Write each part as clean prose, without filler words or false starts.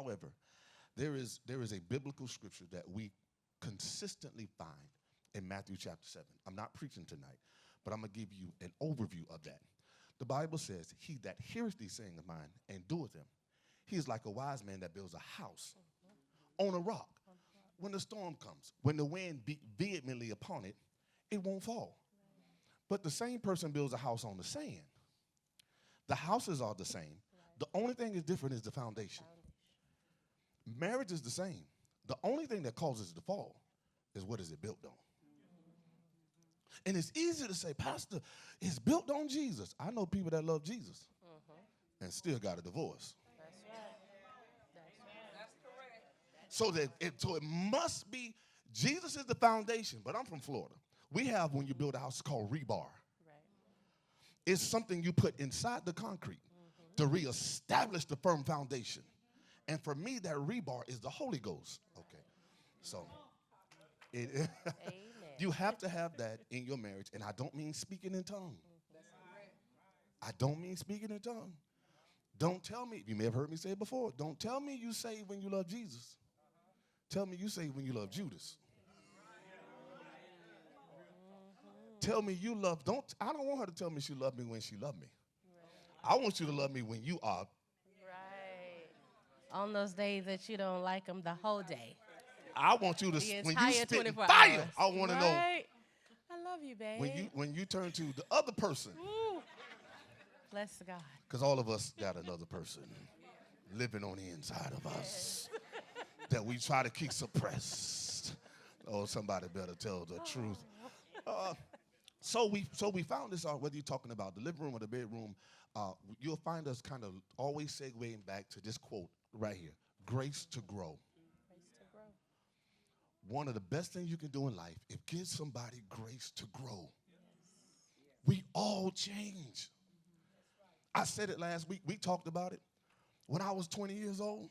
However, there is a biblical scripture that we consistently find in Matthew chapter 7. I'm not preaching tonight, but I'm going to give you an overview of that. The Bible says, he that heareth these sayings of mine and doeth them, he is like a wise man that builds a house on a rock. When the storm comes, when the wind beat vehemently upon it, it won't fall. But the same person builds a house on the sand. The houses are the same. The only thing is different is the foundation. Marriage is the same. The only thing that causes it to fall is what is it built on. And it's easy to say, Pastor, it's built on Jesus. I know people that love Jesus and still got a divorce. That's right. That's correct. So it must be, Jesus is the foundation, but I'm from Florida. We have, when you build a house, it's called rebar. Right. It's something you put inside the concrete to reestablish the firm foundation. And for me, that rebar is the Holy Ghost. Okay. So you have to have that in your marriage. And I don't mean speaking in tongues. I don't mean speaking in tongues. Don't tell me, you may have heard me say it before, don't tell me you say when you love Jesus. Tell me you say when you love Judas. Tell me you love, I don't want her to tell me she loved me when she loved me. I want you to love me when you are. Right. On those days that you don't like them the whole day. I want you to, The when you entire spit 24 fire, hours. I want to know. Right. I love you, babe. When you turn to the other person. Ooh. Bless God. Because all of us got another person living on the inside of us that we try to keep suppressed. Oh, somebody better tell the truth. So we found this out, whether you're talking about the living room or the bedroom, you'll find us kind of always segueing back to this quote right here, grace to grow. Grace to grow. One of the best things you can do in life is give somebody grace to grow. Yes. We all change. I said it last week. We talked about it. When I was 20 years old,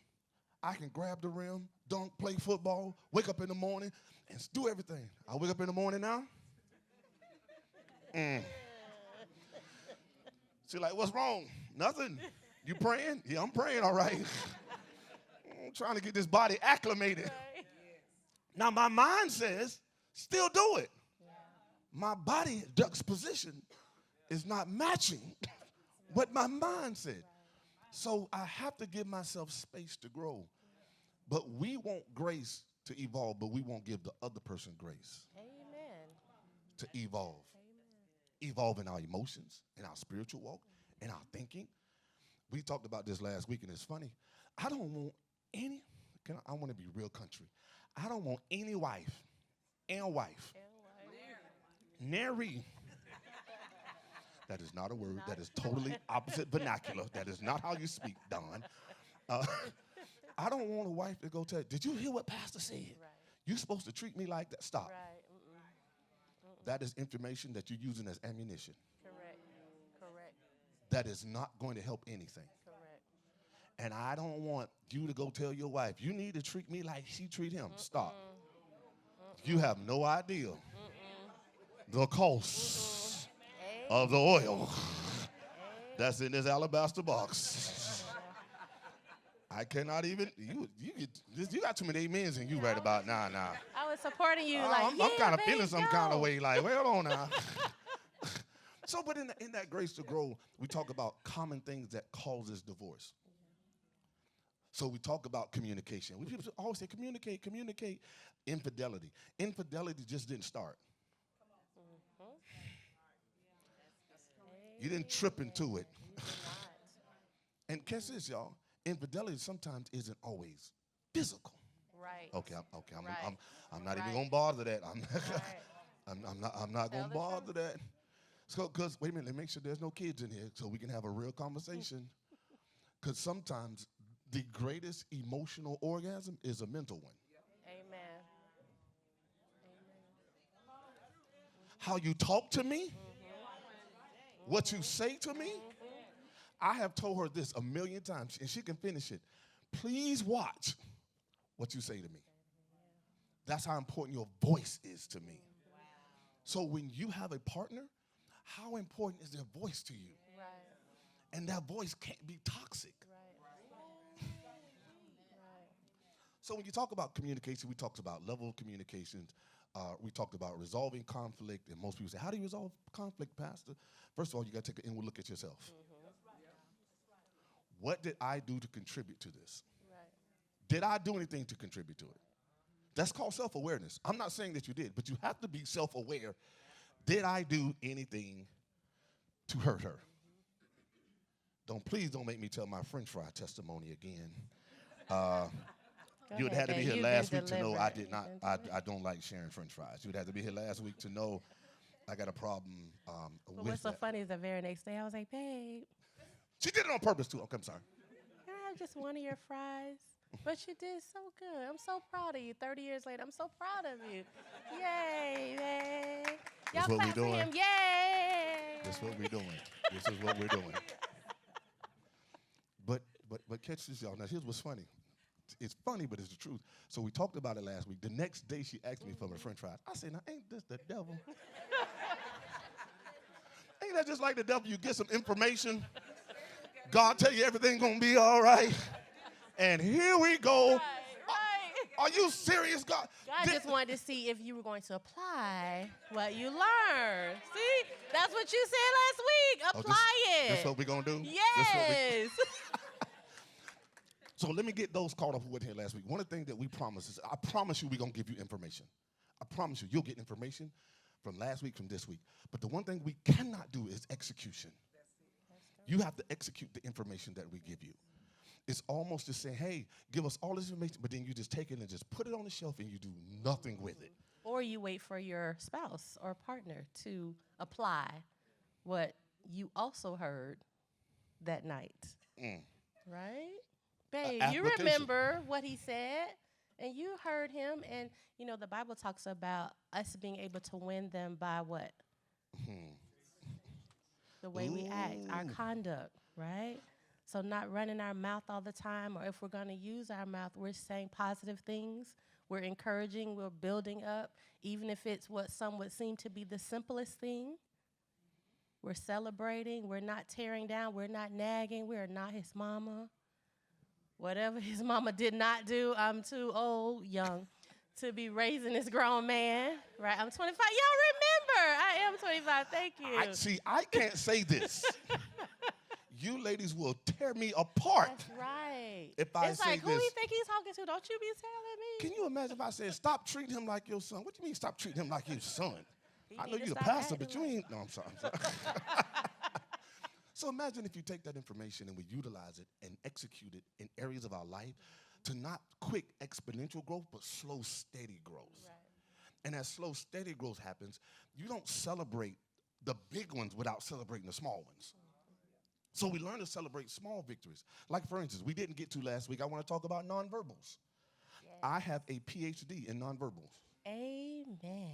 I can grab the rim, dunk, play football, wake up in the morning, and do everything. I wake up in the morning now. She's like, what's wrong? Nothing. You praying? Yeah, I'm praying, all right. I'm trying to get this body acclimated. Right. Now, my mind says, still do it. Yeah. My body juxtaposition is not matching what my mind said. Right. So I have to give myself space to grow. But we want grace to evolve, but we won't give the other person grace. Amen. To evolve. Amen. Evolve in our emotions, in our spiritual walk, in our thinking. We talked about this last week, and it's funny. I don't want any, I want to be real country. I don't want any wife and wife. Nary. That is not a word. That is totally opposite vernacular. That is not how you speak, Don. I don't want a wife to go tell, did you hear what Pastor said? Right. You're supposed to treat me like that. Stop. Right. That is information that you're using as ammunition. Correct. That is not going to help anything. Correct. And I don't want you to go tell your wife, you need to treat me like she treat him. Stop. You have no idea the cost of the oil that's in this alabaster box. I cannot even, you got too many amens in you right about now. I was supporting you I'm kind of feeling some kind of way like, well, hold on now. So, but in that grace to grow, we talk about common things that causes divorce. So we talk about communication. People always say communicate. Infidelity. Infidelity just didn't start. You didn't trip into it. And catch this, y'all. Infidelity sometimes isn't always physical. Right. Okay. Right. I'm not even gonna bother that. I'm not Tell gonna the bother truth. that. So, cause wait a minute, let me make sure there's no kids in here, so we can have a real conversation. Cause sometimes the greatest emotional orgasm is a mental one. Amen. How you talk to me, what you say to me. I have told her this a million times, and she can finish it. Please watch what you say to me. That's how important your voice is to me. So when you have a partner, how important is their voice to you? Right. And that voice can't be toxic. Right. So when you talk about communication, we talked about level of communications. We talked about resolving conflict, and most people say, how do you resolve conflict, Pastor? First of all, you got to take an inward look at yourself. What did I do to contribute to this? Right. Did I do anything to contribute to it? That's called self-awareness. I'm not saying that you did, but you have to be self-aware. Did I do anything to hurt her? Please don't make me tell my French fry testimony again. You would have to be here last week to know I did not. I don't like sharing French fries. You would have to be here last week to know I got a problem with But what's so that. funny is the very next day I was like, babe, She did it on purpose too. Okay, I'm sorry. can I have just one of your fries? But you did so good. I'm so proud of you. 30 years later, I'm so proud of you. Yay, babe. That's Y'all what we clap for doing. him. Yay. That's what we're doing. This is what we're doing. But catch this, y'all. Now, here's what's funny. It's funny, but it's the truth. So we talked about it last week. The next day, she asked me for my French fries. I said, now, ain't this the devil? Ain't that just like the devil? You get some information. God tell you everything going to be all right. And here we go. Right. Are you serious, God? God just wanted to see if you were going to apply what you learned. See? That's what you said last week. Apply it. That's what we're going to do? Yes. So let me get those caught up who weren't here last week. One of the things that we promise is, I promise you we're going to give you information. I promise you, you'll get information from last week, from this week. But the one thing we cannot do is execution. You have to execute the information that we give you. It's almost just saying, hey, give us all this information, but then you just take it and just put it on the shelf and you do nothing with it. Or you wait for your spouse or partner to apply what you also heard that night. Right? Babe, you remember what he said, and you heard him, and, you know, the Bible talks about us being able to win them by what? The way we act, our conduct, right? So not running our mouth all the time, or if we're going to use our mouth, we're saying positive things, we're encouraging, we're building up, even if it's what some would seem to be the simplest thing. We're celebrating, we're not tearing down, we're not nagging, we are not his mama. Whatever his mama did not do, I'm too old, young, to be raising this grown man, right? I'm 25. Y'all remember, I am 25. Thank you. I can't say this. You ladies will tear me apart. That's right. If I it's say like, who this, do you think he's talking to? Don't you be telling me? Can you imagine if I said, stop treating him like your son? What do you mean stop treating him like your son? I know you're the pastor, but you ain't. No, I'm sorry. So imagine if you take that information and we utilize it and execute it in areas of our life to not quick exponential growth, but slow, steady growth. Right. And as slow, steady growth happens, you don't celebrate the big ones without celebrating the small ones. So we learn to celebrate small victories. Like, for instance, we didn't get to last week. I want to talk about nonverbals. Yes. I have a PhD in nonverbals. Amen.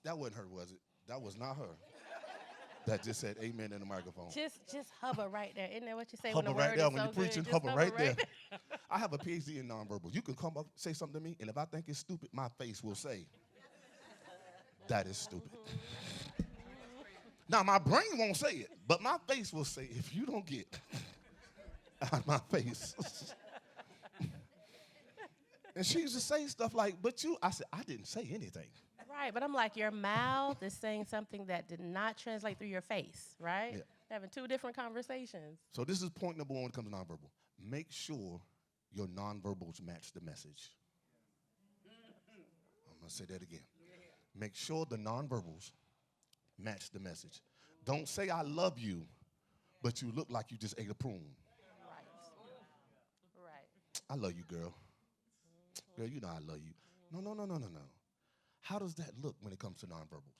That wasn't her, was it? That was not her. That just said amen in the microphone. Just hover right there. Isn't that what you say hover when the right word there is when so you're preaching. good? Hover right there. I have a PhD in nonverbals. You can come up, say something to me, and if I think it's stupid, my face will say, that is stupid. Now, my brain won't say it, but my face will say, if you don't get out of my face. And she used to say stuff like, but you, I said, I didn't say anything. Right, but I'm like, your mouth is saying something that did not translate through your face, right? Yeah. Having two different conversations. So this is point number one when it comes to nonverbal. Make sure your nonverbals match the message. I'm going to say that again. Make sure the nonverbals match the message. Don't say I love you, but you look like you just ate a prune. Right. I love you, girl. Girl, you know I love you. No. How does that look when it comes to nonverbals?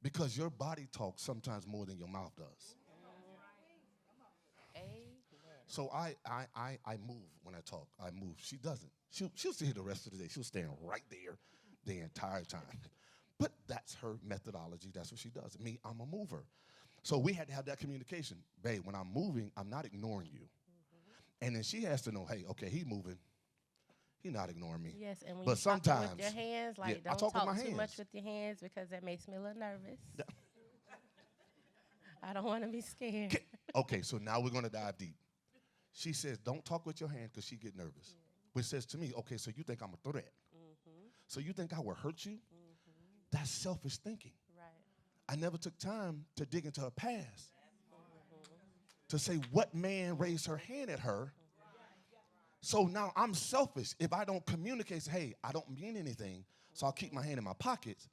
Because your body talks sometimes more than your mouth does. So I move when I talk. I move. She doesn't. She'll sit here the rest of the day. She'll stand right there the entire time. But that's her methodology. That's what she does. Me, I'm a mover. So we had to have that communication. Babe, when I'm moving, I'm not ignoring you. And then she has to know, hey, okay, he's moving. He's not ignoring me. Yes, and when but you sometimes, talk with your hands, like don't talk too much with your hands because that makes me a little nervous. Yeah. I don't want to be scared. Okay, so now we're going to dive deep. She says, don't talk with your hand because she get nervous. Which says to me, okay, so you think I'm a threat. So you think I will hurt you? That's selfish thinking. Right. I never took time to dig into her past to say what man raised her hand at her. So now I'm selfish if I don't communicate, say, hey, I don't mean anything, so I'll keep my hand in my pockets.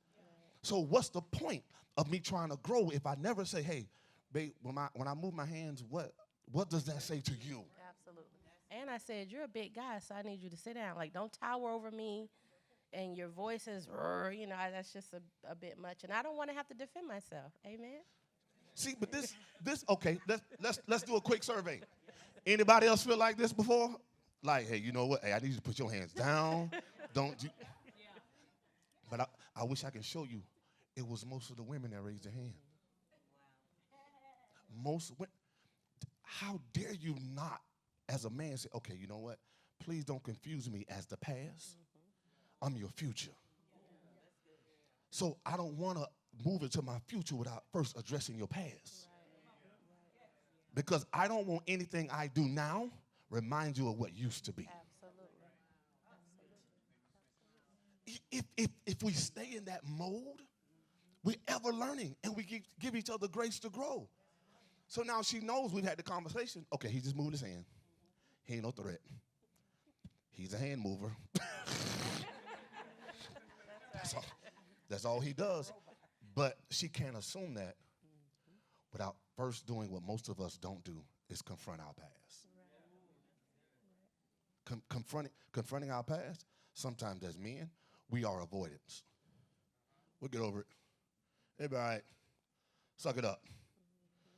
So what's the point of me trying to grow if I never say, hey, babe, when I move my hands, what does that say to you? Absolutely. And I said, you're a big guy, so I need you to sit down. Like, don't tower over me, and your voice is, that's just a bit much. And I don't want to have to defend myself. Amen? See, but this okay, let's do a quick survey. Anybody else feel like this before? Like, hey, you know what? Hey, I need you to put your hands down. Don't do. But I wish I could show you. It was most of the women that raised their hand. Most women. How dare you not, as a man, say, okay, you know what? Please don't confuse me as the past. I'm your future. So I don't want to move into my future without first addressing your past. Because I don't want anything I do now remind you of what used to be. Absolutely. If we stay in that mode, we're ever learning, and we give each other grace to grow. So now she knows we've had the conversation. Okay, he just moved his hand. He ain't no threat. He's a hand mover. That's all he does. But she can't assume that without first doing what most of us don't do, is confront our past. Confronting our past, sometimes as men, we are avoidance. We'll get over it. It'll be all right. Suck it up.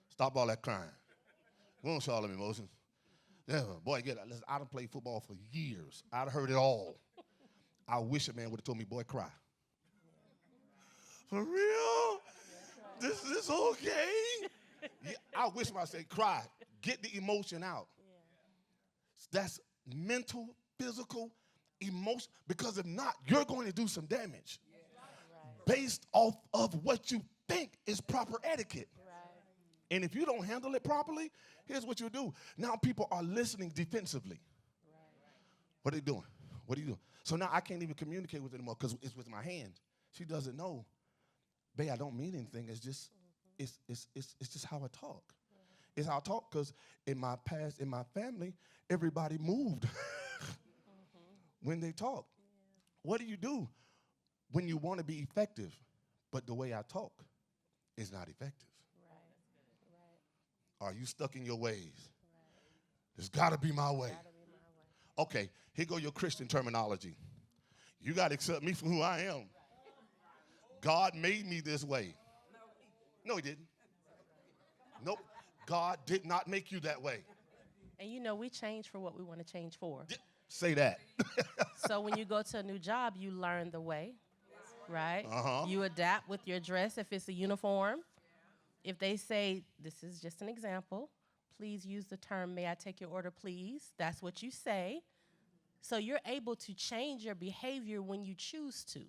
Stop all that crying. We don't show all them emotions. Yeah, boy, get it. Listen, I done played football for years. I'd heard it all. I wish a man would have told me, boy, cry. For real? This is okay? Yeah, I wish somebody said, cry. Get the emotion out. That's mental, physical, emotion. Because if not, you're going to do some damage based off of what you think is proper etiquette. And if you don't handle it properly, here's what you do. Now people are listening defensively. What are they doing? What are you doing? So now I can't even communicate with her anymore because it's with my hands. She doesn't know. Babe, I don't mean anything. It's just, it's just how I talk. It's how I talk because in my past, in my family, everybody moved when they talk. What do you do when you want to be effective, but the way I talk is not effective? Are you stuck in your ways? It's got to be my way. Okay, here go your Christian terminology. You got to accept me for who I am. God made me this way. No, he didn't. Nope. God did not make you that way. And we change for what we want to change for. Say that. So when you go to a new job, you learn the way, right? You adapt with your dress if it's a uniform. If they say, this is just an example, please use the term, may I take your order, please? That's what you say. So you're able to change your behavior when you choose to.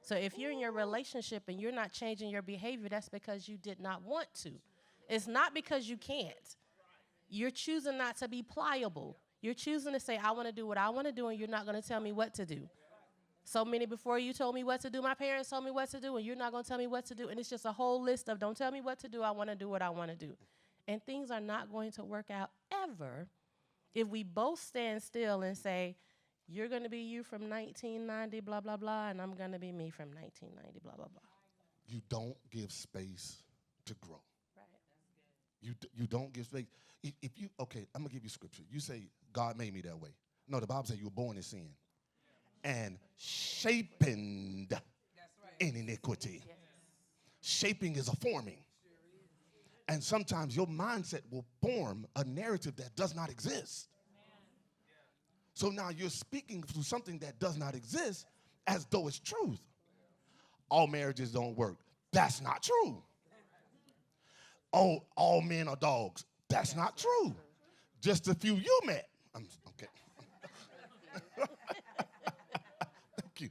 So if you're in your relationship and you're not changing your behavior, that's because you did not want to. It's not because you can't. You're choosing not to be pliable. You're choosing to say, I want to do what I want to do, and you're not going to tell me what to do. So many before you told me what to do, my parents told me what to do, and you're not going to tell me what to do. And it's just a whole list of don't tell me what to do, I want to do what I want to do. And things are not going to work out ever if we both stand still and say, you're going to be you from 1990, blah, blah, blah, and I'm going to be me from 1990, blah, blah, blah. You don't give space to grow. Right. You don't give space. Okay, I'm going to give you scripture. You say, God made me that way. No, the Bible says you were born in sin and shapened in iniquity. Yes. Shaping is a forming. And sometimes your mindset will form a narrative that does not exist. So now you're speaking through something that does not exist as though it's truth. All marriages don't work. That's not true. Oh, all men are dogs. That's not true. Just a few you met. Okay. Thank you.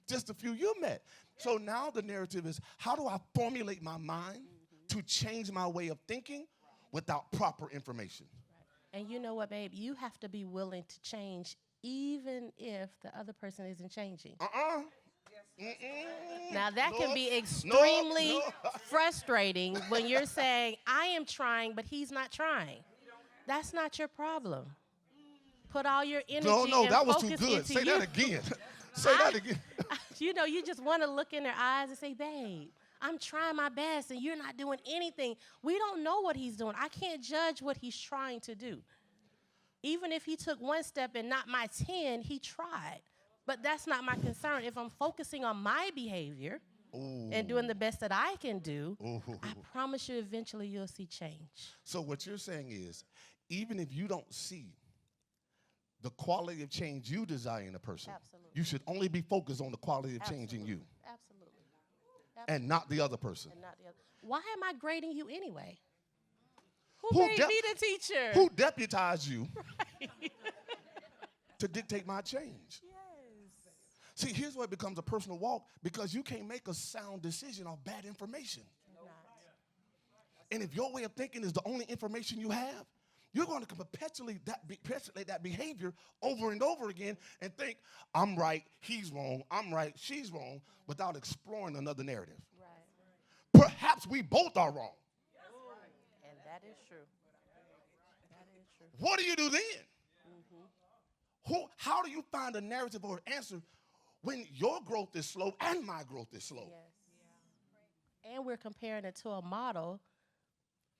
Just a few you met. So now the narrative is, how do I formulate my mind to change my way of thinking without proper information? And you know what, babe? You have to be willing to change even if the other person isn't changing. Now, that can be extremely frustrating when you're saying, I am trying, but he's not trying. That's not your problem. Put all your energy and that was focus too good. into Say you. that again. Say that again. You know, you just want to look in their eyes and say, babe, I'm trying my best, and you're not doing anything. We don't know what he's doing. I can't judge what he's trying to do. Even if he took one step and not my 10, he tried. But that's not my concern. If I'm focusing on my behavior and doing the best that I can do, I promise you eventually you'll see change. So what you're saying is, even if you don't see the quality of change you desire in a person, you should only be focused on the quality of change in you. Absolutely. And not the other person. And not the other. Why am I grading you anyway? Who made me the teacher? Who deputized you to dictate my change? Yes. See, here's where it becomes a personal walk, because you can't make a sound decision off bad information. And if your way of thinking is the only information you have, you're going to perpetuate that behavior over and over again and think, I'm right, he's wrong, I'm right, she's wrong, without exploring another narrative. Right. Perhaps we both are wrong. And that is true. That is true. What do you do then? How do you find a narrative or an answer when your growth is slow and my growth is slow? Yes. And we're comparing it to a model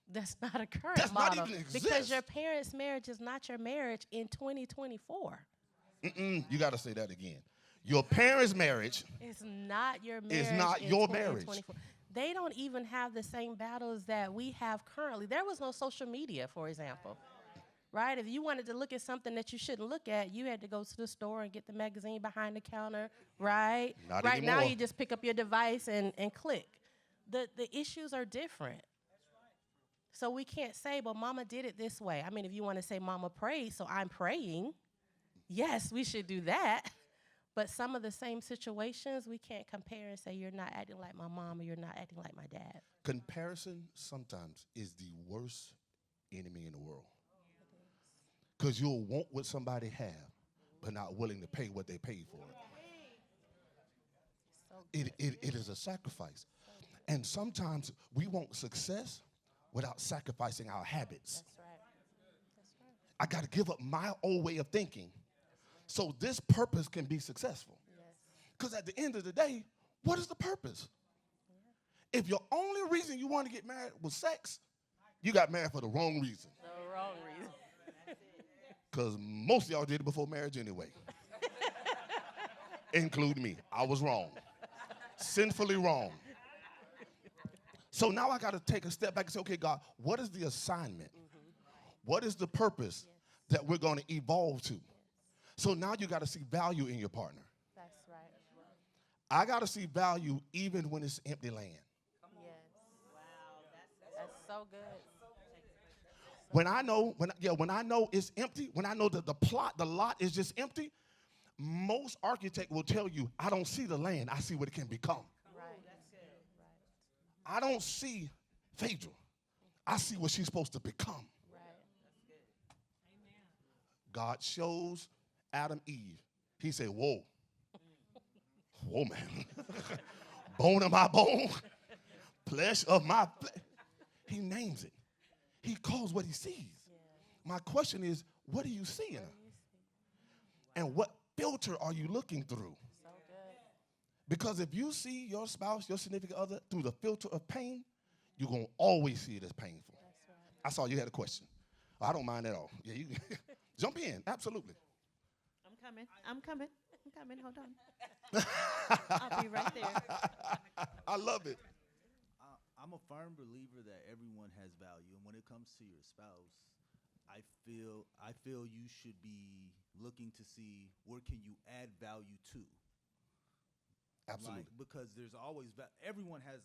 that's not a current That's model. not even exist. Because your parents' marriage is not your marriage in 2024. You got to say that again. Your parents' marriage is not your marriage. Is not in your 2024. marriage. They don't even have the same battles that we have currently. There was no social media, for example. Right? If you wanted to look at something that you shouldn't look at, you had to go to the store and get the magazine behind the counter, right? Not right anymore. now, you just pick up your device and click. The issues are different. So we can't say, well, mama did it this way. I mean, if you want to say mama prayed, so I'm praying, yes, we should do that. But some of the same situations, we can't compare and say, you're not acting like my mom or you're not acting like my dad. Comparison sometimes is the worst enemy in the world. Because you'll want what somebody have, but not willing to pay what they paid for it. It is a sacrifice. And sometimes we want success without sacrificing our habits. That's right. That's right. I got to give up my old way of thinking so this purpose can be successful. Because at the end of the day, what is the purpose? Yeah. If your only reason you want to get married was sex, you got married for the wrong reason. The wrong reason. Because most of y'all did it before marriage anyway. Including me. I was wrong. Sinfully wrong. So now I got to take a step back and say, okay, God, what is the assignment? What is the purpose that we're going to evolve to? So now you got to see value in your partner. That's right. I got to see value even when it's empty land. Yes. Wow, that's so good. When I know it's empty, when I know that the lot is just empty, most architect will tell you, I don't see the land, I see what it can become. Right. That's good. Right. I don't see Phaedra. I see what she's supposed to become. Right. That's good. Amen. God shows Adam Eve. He said, whoa. Whoa, man. Bone of my bone, flesh of my flesh. He names it. He calls what he sees. Yeah. My question is, what do you see in her? And what filter are you looking through? So good. Because if you see your spouse, your significant other, through the filter of pain, you're going to always see it as painful. That's right. I saw you had a question. I don't mind at all. Yeah, you jump in. Absolutely. I'm coming. Hold on. I'll be right there. I love it. I'm a firm believer that everyone has value, and when it comes to your spouse, I feel you should be looking to see where can you add value to. Absolutely. Because there's always everyone has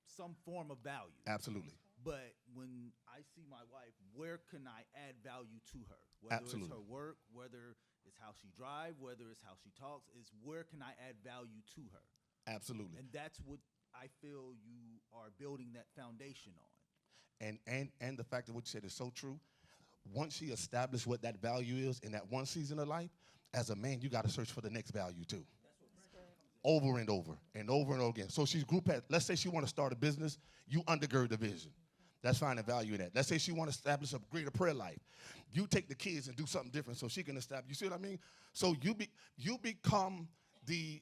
some form of value. Absolutely. But when I see my wife, where can I add value to her? Whether Absolutely. it's her work, whether it's how she drives, whether it's how she talks, is where can I add value to her? Absolutely. And that's what I feel you are building that foundation on. And the fact that what you said is so true. once she established what that value is in that one season of life, as a man, you got to search for the next value too. Over and over and over and over again. So she's group at, let's say she want to start a business, you undergird the vision. That's finding value in that. Let's say she want to establish a greater prayer life. You take the kids and do something different so she can establish. You see what I mean? So you become the,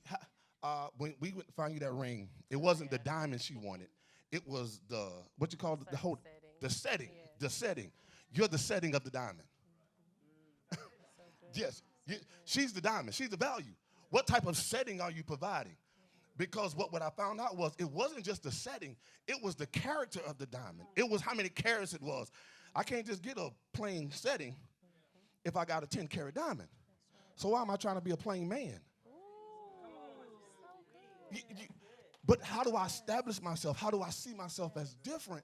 when we went to find you that ring, it wasn't the diamond she wanted. It was the, what you call it, the whole, the setting, the setting. You're the setting of the diamond. Yes, she's the diamond. She's the value. What type of setting are you providing? Because what I found out was it wasn't just the setting. It was the character of the diamond. It was how many carats it was. I can't just get a plain setting if I got a 10-carat diamond. So why am I trying to be a plain man? But how do I establish myself? How do I see myself as different?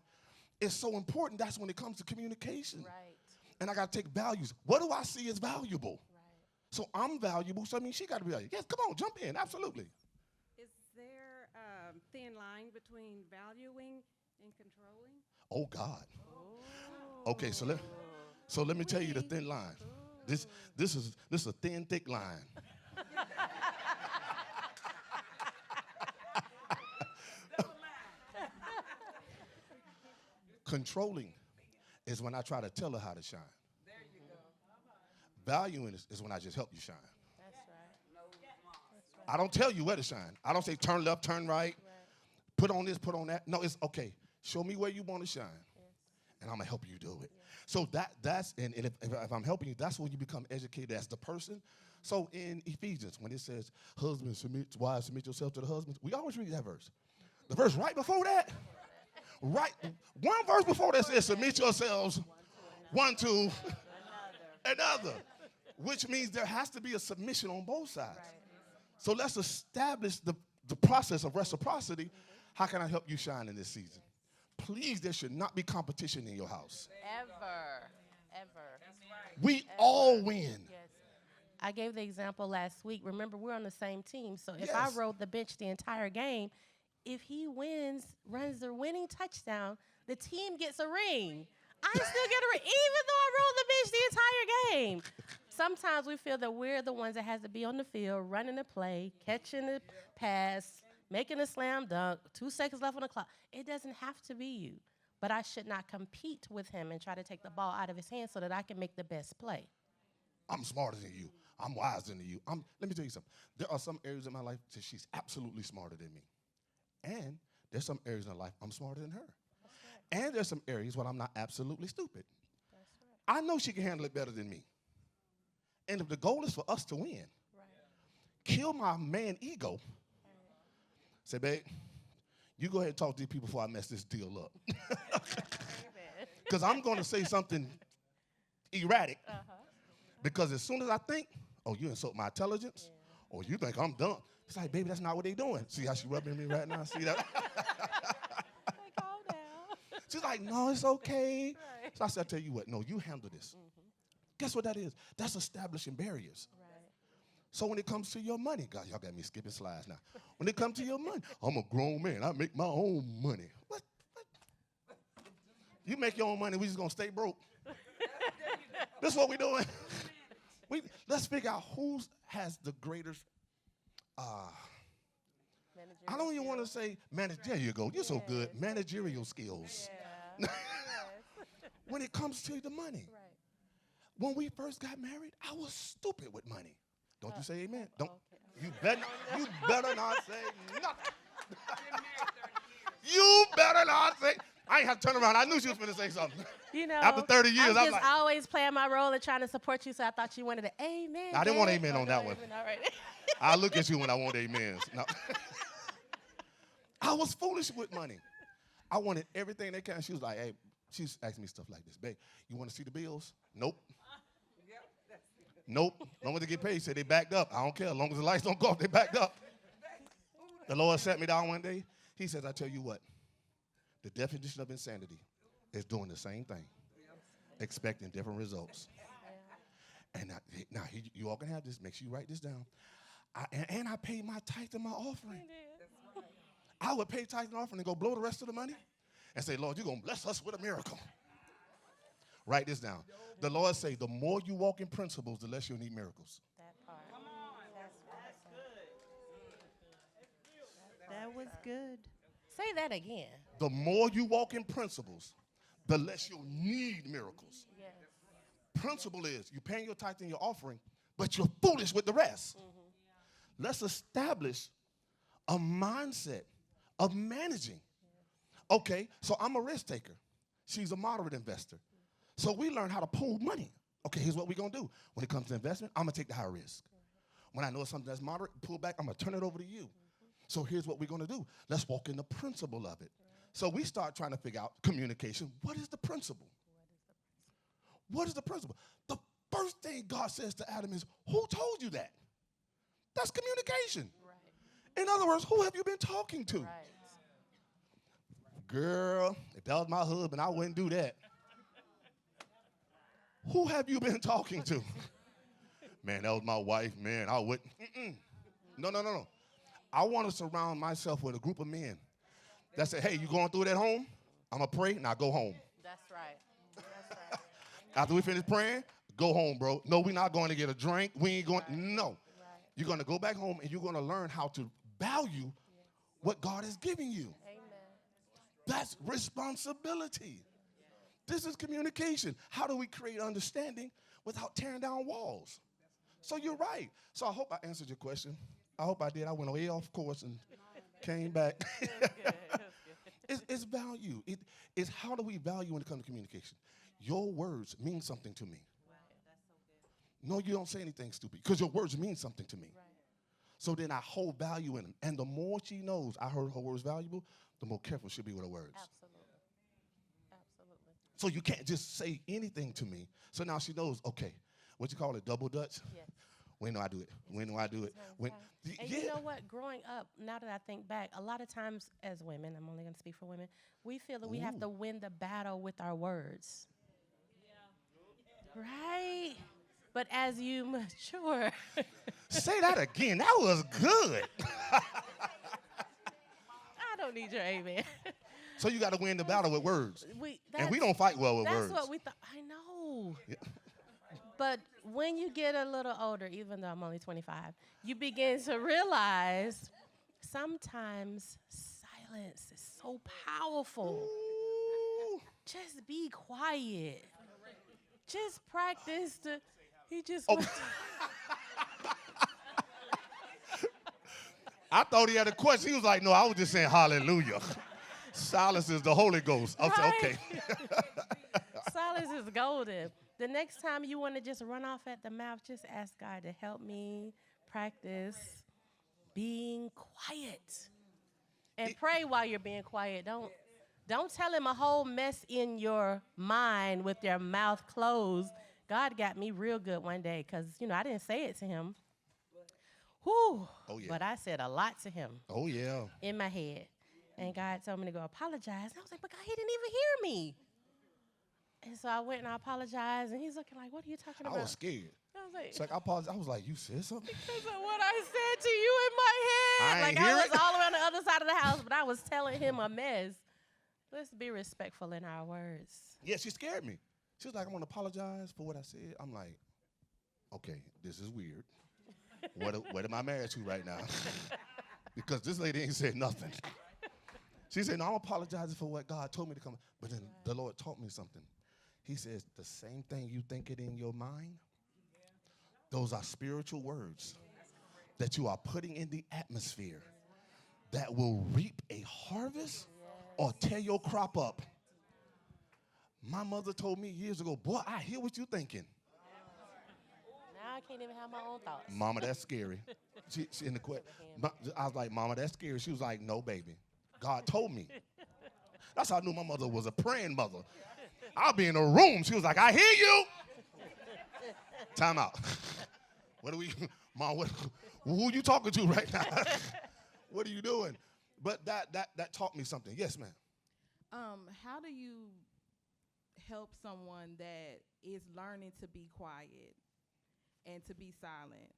It's so important. That's when it comes to communication. Right. And I got to take values. What do I see as valuable? Right. So I'm valuable, so I mean she got to be valuable. Yes, come on, jump in, absolutely. Is there a thin line between valuing and controlling? Oh God. Okay, so let me tell you the thin line. This is a thin, thick line. Controlling is when I try to tell her how to shine. There you go. Valuing is when I just help you shine. That's right. I don't tell you where to shine. I don't say turn left, turn right, put on this, put on that. No, it's okay. Show me where you want to shine, and I'm going to help you do it. So that's and if I'm helping you, that's when you become educated as the person. So in Ephesians, when it says, husbands, wives, submit yourself to the husbands, we always read that verse. The verse right before that, right, one verse before that says, submit yourselves one to another, which means there has to be a submission on both sides. Right. So let's establish the process of reciprocity. How can I help you shine in this season? Please, there should not be competition in your house. Ever. We all win. Yes. I gave the example last week. Remember, we're on the same team. So if Yes. I rode the bench the entire game, if he runs the winning touchdown, the team gets a ring. I still get a ring, even though I rode the bench the entire game. Sometimes we feel that we're the ones that has to be on the field, running the play, catching the pass, making a slam dunk, 2 seconds left on the clock. It doesn't have to be you. But I should not compete with him and try to take the ball out of his hands so that I can make the best play. I'm smarter than you. I'm wiser than you. Let me tell you something. There are some areas in my life that she's absolutely smarter than me. And there's some areas in her life I'm smarter than her. Right. And there's some areas where I'm not absolutely stupid. Right. I know she can handle it better than me. And if the goal is for us to win, kill my man ego. Say, babe, you go ahead and talk to these people before I mess this deal up. Because I'm going to say something erratic. Because as soon as I think, oh, you insult my intelligence, or you think I'm dumb. It's like, baby, that's not what they doing. See how she rubbing me right now? See that? Calm down. She's like, no, it's okay. Right. So I said, I tell you what, no, you handle this. Guess what that is? That's establishing barriers. Right. So when it comes to your money, God, y'all got me skipping slides now. When it comes to your money, I'm a grown man. I make my own money. What? You make your own money, we just going to stay broke. That's what we're doing. Let's figure out who has the greatest, I don't even want to say there you go. You're so good. Managerial skills. Yeah. When it comes to the money. Right. When we first got married, I was stupid with money. Don't you say amen? Don't. Okay. You better not say nothing. You better not say. I ain't have to turn around. I knew she was going to say something. You know, after 30 years, I'm like, always playing my role and trying to support you, so I thought you wanted an amen. I didn't want amen on that one. All right. I look at you when I want amens. No. I was foolish with money. I wanted everything they can. She was like, hey, she's asking me stuff like this. Babe, you want to see the bills? Nope. Nope. As long as they get paid, say they backed up. I don't care. As long as the lights don't go off, they backed up. The Lord sat me down one day. He says, I tell you what, the definition of insanity is doing the same thing, expecting different results. And now you all can have this. Make sure you write this down. And I paid my tithe and my offering. I would pay tithe and offering and go blow the rest of the money and say, Lord, you're going to bless us with a miracle. Write this down. The Lord say, the more you walk in principles, the less you'll need miracles. That part. That was good. Say that again. The more you walk in principles, the less you'll need miracles. Yes. Principle is you're paying your tithe and your offering, but you're foolish with the rest. Let's establish a mindset of managing. Okay, so I'm a risk taker. She's a moderate investor. So we learn how to pool money. Okay, here's what we're going to do. When it comes to investment, I'm going to take the high risk. When I know something that's moderate, pull back, I'm going to turn it over to you. So here's what we're going to do. Let's walk in the principle of it. So we start trying to figure out communication. What is the principle? What is the principle? The first thing God says to Adam is, who told you that? That's communication. Right. In other words, who have you been talking to? Right. Girl, if that was my husband, I wouldn't do that. Who have you been talking to? Man, that was my wife. Man, I wouldn't. No. I want to surround myself with a group of men that say, hey, you going through it at home? I'm going to pray, now go home. That's right. That's right. After we finish praying, go home, bro. No, we're not going to get a drink. We ain't going, no. Right. You're going to go back home and you're going to learn how to value what God is giving you. Amen. That's responsibility. This is communication. How do we create understanding without tearing down walls? So you're right. So I hope I answered your question. I hope I did. I went way off course and came back. It's value. It's how do we value when it comes to communication? Your words mean something to me. No, you don't say anything stupid because your words mean something to me. Right. So then I hold value in them. And the more she knows I heard her words valuable, the more careful she'll be with her words. Absolutely. Absolutely. So you can't just say anything to me. So now she knows, okay, what you call it, double Dutch? Yes. When do I do it? When do I do it? When? And you know what? Growing up, now that I think back, a lot of times as women, I'm only going to speak for women, we feel that we have to win the battle with our words. Yeah. Right? But as you mature. Say that again. That was good. I don't need your amen. So you got to win the battle with words. And we That's- don't fight well with That's words. what we thought. I know. Yeah. But when you get a little older, even though I'm only 25, you begin to realize sometimes silence is so powerful. Ooh. Just be quiet. Just practice the. He just. Oh. went- I thought he had a question. He was like, no, I was just saying hallelujah. Silence is the Holy Ghost. I said, okay. Silence is golden. The next time you want to just run off at the mouth, just ask God to help me practice being quiet. And pray while you're being quiet. Don't tell him a whole mess in your mind with your mouth closed. God got me real good one day because, I didn't say it to him. Whew. Oh, yeah. But I said a lot to him Oh, yeah. in my head. And God told me to go apologize. And I was like, but God, he didn't even hear me. And so I went and I apologized. And he's looking like, what are you talking about? I was scared. I was like, It's like I paused. I was like, you said something? because of what I said to you in my head. I ain't Like hear I it. was all around the other side of the house, but I was telling him a mess. Let's be respectful in our words. Yeah, she scared me. She was like, I want to apologize for what I said. I'm like, okay, this is weird. What am I married to right now? Because this lady ain't said nothing. She said, no, I'm apologizing for what God told me to come. But then the Lord taught me something. He says, the same thing you think it in your mind, those are spiritual words that you are putting in the atmosphere that will reap a harvest or tear your crop up. My mother told me years ago, boy, I hear what you're thinking. Now I can't even have my own thoughts. Mama, that's scary. She in the I was like, Mama, that's scary. She was like, no, baby. God told me. That's how I knew my mother was a praying mother. I'll be in a room. She was like, I hear you. Time out. Mom, who you talking to right now? What are you doing? But that taught me something. Yes, ma'am. How do you help someone that is learning to be quiet and to be silent,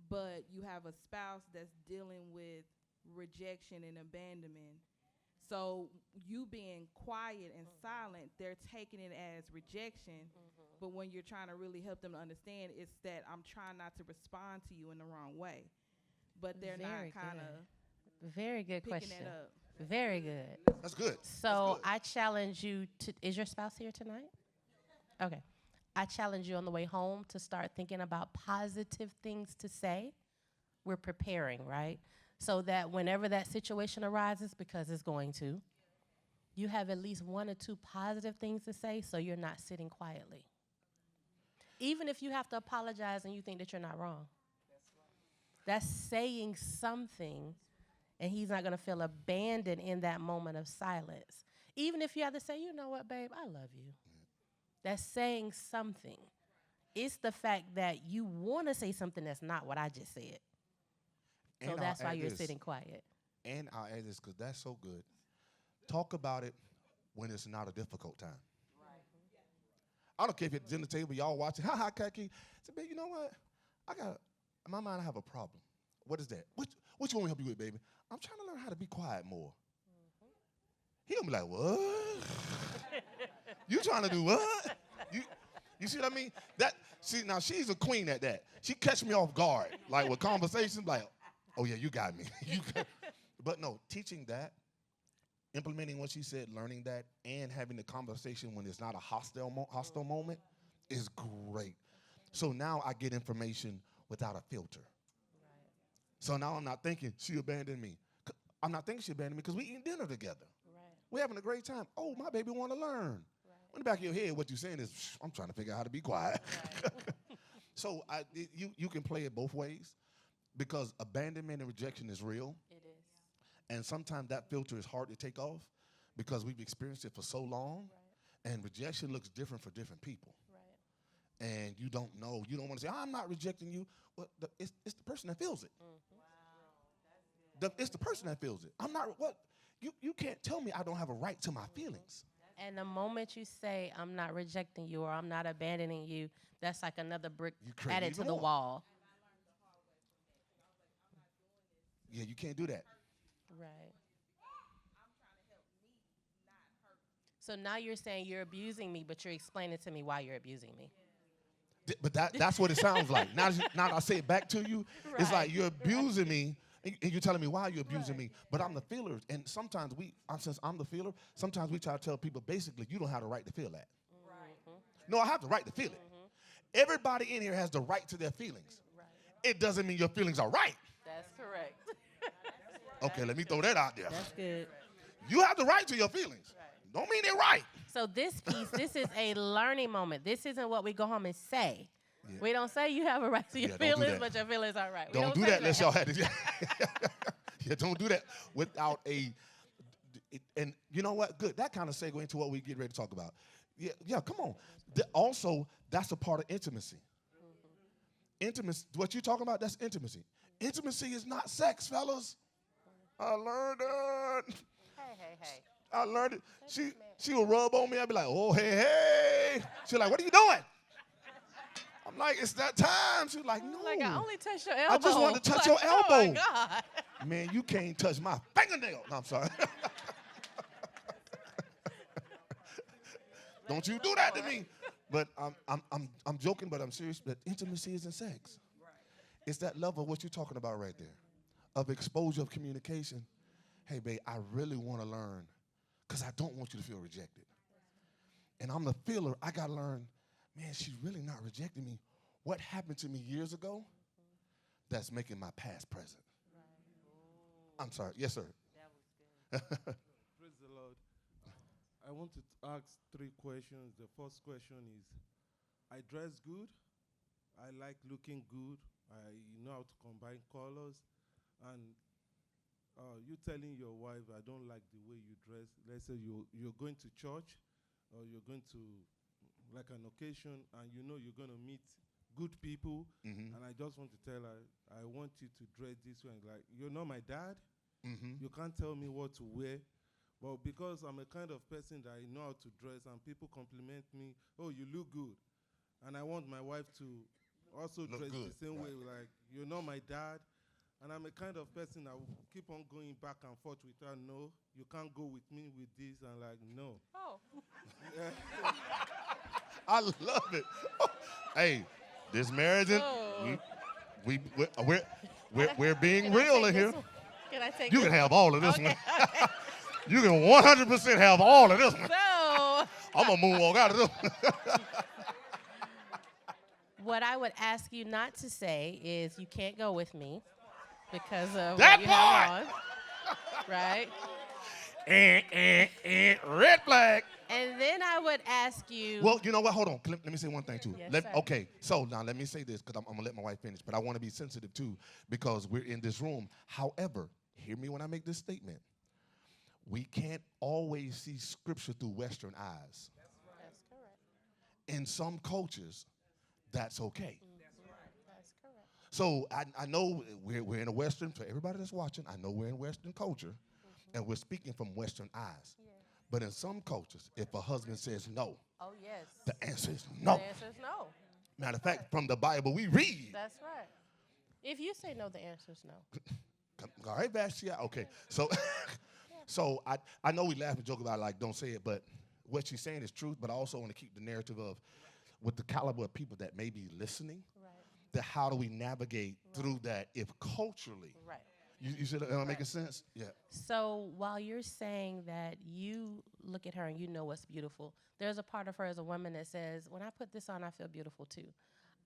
but you have a spouse that's dealing with rejection and abandonment? So you being quiet and silent, they're taking it as rejection. But when you're trying to really help them to understand, it's that I'm trying not to respond to you in the wrong way. But they're Very not kind good. of Very good picking question. that up. Very good. That's good. So good. I challenge you to, is your spouse here tonight? Okay. I challenge you on the way home to start thinking about positive things to say. We're preparing, right? So that whenever that situation arises, because it's going to, you have at least 1 or 2 positive things to say so you're not sitting quietly. Even if you have to apologize and you think that you're not wrong. That's saying something, and he's not going to feel abandoned in that moment of silence. Even if you have to say, you know what, babe, I love you. That's saying something. It's the fact that you want to say something that's not what I just said. So And that's I'll why add you're this. sitting quiet. And I'll add this because that's so good. Talk about it when it's not a difficult time. I don't care if you're at the dinner table, y'all watching, ha ha, Kaki. Say, babe, you know what? In my mind, I have a problem. What is that? What you want me to help you with, baby? I'm trying to learn how to be quiet more. He gonna be like, what? You trying to do what? You see what I mean? Now she's a queen at that. She catch me off guard, like with conversations, like, oh yeah, you got me. But no, teaching that, implementing what she said, learning that, and having the conversation when it's not a hostile moment is great. So now I get information without a filter. So now I'm not thinking she abandoned me. I'm not thinking she abandoned me because we eating dinner together. We're having a great time. Oh, my baby want to learn. In the back of your head, what you're saying is, I'm trying to figure out how to be quiet. So you can play it both ways because abandonment and rejection is real. It is. And sometimes that filter is hard to take off because we've experienced it for so long. And rejection looks different for different people. And you don't know. You don't want to say, I'm not rejecting you. Well, it's the person that feels it. It's the person that feels it. I'm not, what? You can't tell me I don't have a right to my feelings. And the moment you say, I'm not rejecting you or I'm not abandoning you, that's like another brick create added even to the more. wall. Yeah, you can't do that. Right. So now you're saying you're abusing me, but you're explaining to me why you're abusing me. But that's what it sounds like. Now I say it back to you. It's like you're abusing me, and you're telling me why you're abusing me. But I'm the feeler, and sometimes since I'm the feeler, sometimes we try to tell people basically you don't have the right to feel that. No, I have the right to feel it. Everybody in here has the right to their feelings. It doesn't mean your feelings are right. That's correct. Okay, let me throw that out there. That's good. You have the right to your feelings. Don't mean they're right. So this piece, this is a learning moment. This isn't what we go home and say. Yeah. We don't say you have a right to your Yeah, don't do feelings, that. but your feelings are right. Don't do say that unless y'all had to. Yeah, don't do that without and you know what? Good. That kind of segue into what we get ready to talk about. Yeah, come on. Also, that's a part of intimacy. Intimacy, what you talking about, that's intimacy. Intimacy is not sex, fellas. I learned it. Hey. I learned it. She would rub on me. I'd be like, oh, hey. She's like, what are you doing? I'm like, it's that time. She's like, no. Like, I only touched your elbow. I just wanted to touch your elbow. Oh, my God. Man, you can't touch my fingernail. No, I'm sorry. Don't you do that to me. But I'm joking, but I'm serious. But intimacy isn't sex. It's that level of what you're talking about right there, of exposure, of communication. Hey, babe, I really want to learn because I don't want you to feel rejected. And I'm the feeler. I got to learn, man, she's really not rejecting me. What happened to me years ago that's making my past present? I'm sorry. Yes, sir. Praise the Lord. I want to ask 3 questions. The first question is, I dress good. I like looking good. I know how to combine colors. And you telling your wife, I don't like the way you dress. Let's say you're going to church or you're going to like an occasion and you know you're going to meet good people. Mm-hmm. And I just want to tell her, I want you to dress this way. Like, you're not my dad. Mm-hmm. You can't tell me what to wear. But because I'm a kind of person that I know how to dress and people compliment me, oh, you look good. And I want my wife to also Look dress good, the same way. Like, you're not my dad. And I'm a kind of person that will keep on going back and forth with her. No, you can't go with me with this. And like, no. Oh. I love it. Hey, this marriage, Oh. we're being Can I real take in this here. one? Can I take You this can have all of this Okay, one. okay. You can 100% have all of this one. So, I'm gonna moonwalk out of this one. what I would ask you not to say is you can't go with me because of That what you have on, right? Red flag. And then I would ask you. Well, you know what? Hold on. Let me say one thing too. Yes, sir. Okay, so now let me say this because I'm gonna let my wife finish, but I want to be sensitive too because we're in this room. However, hear me when I make this statement. We can't always see scripture through Western eyes. That's correct. In some cultures, that's okay. That's correct. So I know we're in a Western, for everybody that's watching, I know we're in Western culture, and we're speaking from Western eyes. Yeah. But in some cultures, if a husband says no, Oh, yes. the answer is no. The answer is no. Matter of fact, from the Bible we read. That's right. If you say no, the answer is no. All right, Vashti. Okay. So so I know we laugh and joke about it, like don't say it, but what she's saying is truth, but I also want to keep the narrative of with the caliber of people that may be listening, Right. that how do we navigate through that if culturally. Right. You said, am I making sense? Yeah. So while you're saying that you look at her and you know what's beautiful, there's a part of her as a woman that says, when I put this on, I feel beautiful too.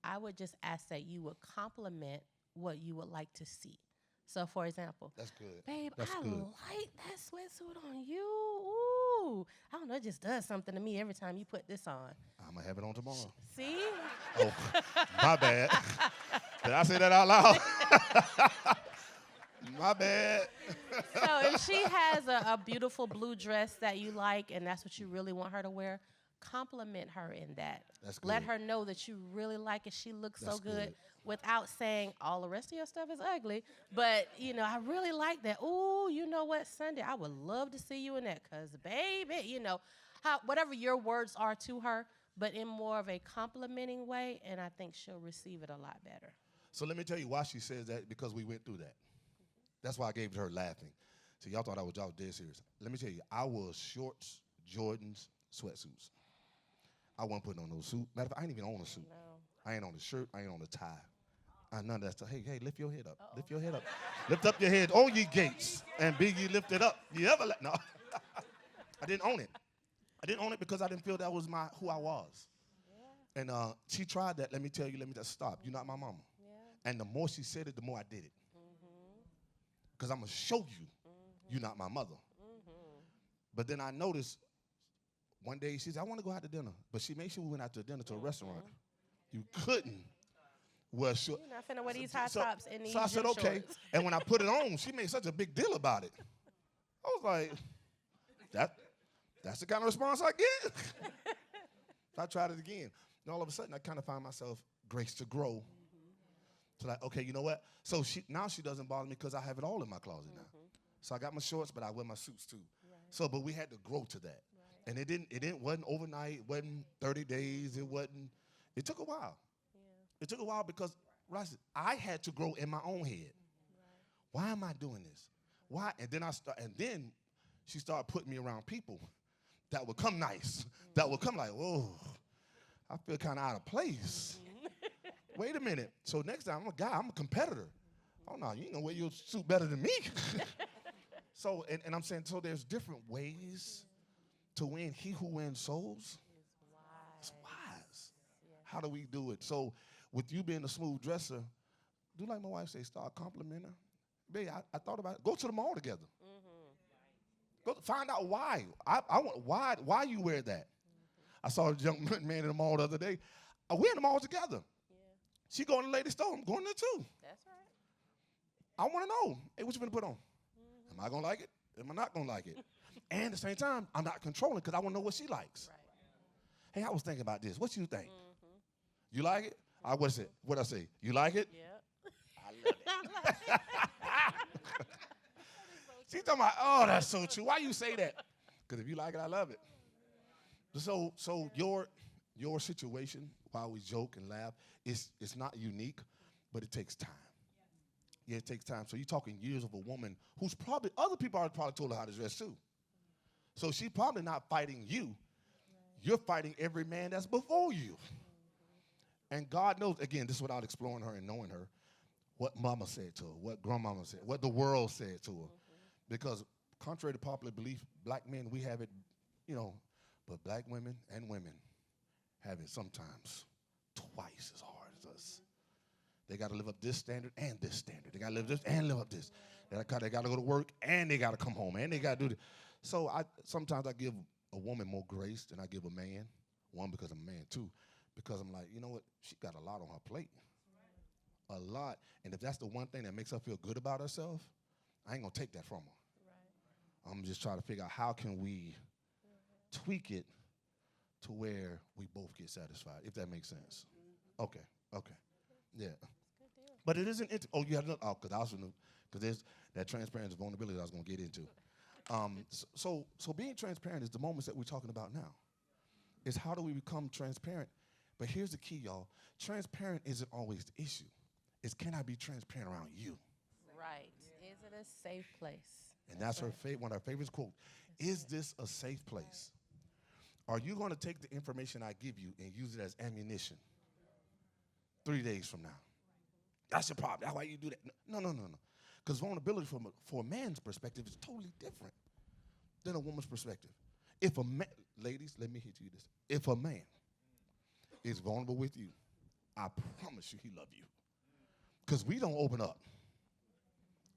I would just ask that you would compliment what you would like to see. So, for example, That's good. babe, That's I good. like that sweatsuit on you. Ooh, I don't know, it just does something to me every time you put this on. I'm going to have it on tomorrow. See? Oh, my bad. Did I say that out loud? My bad. So if she has a beautiful blue dress that you like and that's what you really want her to wear, compliment her in that. That's Let good. her know that you really like it. She looks That's so good, good. without saying all the rest of your stuff is ugly. But, I really like that. Ooh, you know what, Sunday, I would love to see you in that because, baby, whatever your words are to her, but in more of a complimenting way, and I think she'll receive it a lot better. So let me tell you why she says that, because we went through that. That's why I gave it to her laughing. So y'all thought I was dead serious. Let me tell you, I was shorts, Jordans, sweatsuits. I wasn't putting on no suit. Matter of fact, I ain't even on a suit. No. I ain't on a shirt. I ain't on a tie. None of that stuff. Hey, lift your head up. Lift your head up. Lift up your head, O ye gates, and be ye lifted up. You ever let? No. I didn't own it. I didn't own it because I didn't feel that was who I was. Yeah. And she tried that. Let me just stop. You're not my mama. Yeah. And the more she said it, the more I did it. Because I'm going to show you you're not my mother. But then I noticed one day she said, I want to go out to dinner. But she made sure we went out to dinner to a restaurant. You couldn't. Well, sure. You're not finna wear these high tops and these So I said, gym okay. shorts. And when I put it on, she made such a big deal about it. I was like, that's the kind of response I get. So I tried it again. And all of a sudden, I kind of find myself grace to grow. So like, okay, you know what? So now she doesn't bother me because I have it all in my closet now. So I got my shorts, but I wear my suits too. Right. So, but we had to grow to that. Right. And it wasn't overnight. It wasn't 30 days. It took a while. Yeah. It took a while because I had to grow in my own head. Right. Why am I doing this? Why? And then she started putting me around people that would come nice, that would come like, whoa, I feel kind of out of place. Wait a minute. So next time, I'm a guy. I'm a competitor. Oh, no, you know wear your suit better than me. So, and I'm saying, so there's different ways to win. He who wins souls is wise. Yeah. How do we do it? So with you being a smooth dresser, do like my wife say, start complimenting her. Babe, I thought about it. Go to the mall together. Go find out why. I want why you wear that. I saw a young man in the mall the other day. We're in the mall together. She going to the lady store. I'm going there too. That's right. I want to know, hey, what you going to put on? Am I going to like it? Am I not going to like it? And at the same time, I'm not controlling because I want to know what she likes. Right. Hey, I was thinking about this. What you think? You like it? What I say? You like it? Yeah. I love it. She's talking about, oh, that's so true. Why you say that? Because if you like it, I love it. So your situation, while we joke and laugh, it's not unique, but it takes time. Yeah, it takes time. So you're talking years of a woman who's probably, other people are probably told her how to dress too. So she's probably not fighting you. You're fighting every man that's before you. And God knows, again, this is without exploring her and knowing her, what mama said to her, what grandmama said, what the world said to her. Because contrary to popular belief, black men, we have it, but black women and women have it sometimes twice as hard as us. They got to live up this standard and this standard. They got to live this and live up this. They got to go to work and they got to come home and they got to do this. So sometimes I give a woman more grace than I give a man. One, because I'm a man. Two, because I'm like, you know what? She got a lot on her plate. A lot. And if that's the one thing that makes her feel good about herself, I ain't going to take that from her. I'm just trying to figure out how can we tweak it to where we both get satisfied, if that makes sense. Okay. Yeah. But it isn't, you had another, because there's that transparency and vulnerability that I was going to get into. So being transparent is the moments that we're talking about now. It's how do we become transparent? But here's the key, y'all. Transparent isn't always the issue. It's can I be transparent around you? Right. Is it a safe place? And that's her one of her favorite quotes. Is this a safe place? Are you going to take the information I give you and use it as ammunition 3 days from now? That's your problem. That's why you do that. No. Because vulnerability for a man's perspective is totally different than a woman's perspective. If a man, ladies, let me hit you this. If a man is vulnerable with you, I promise you he love you. Because we don't open up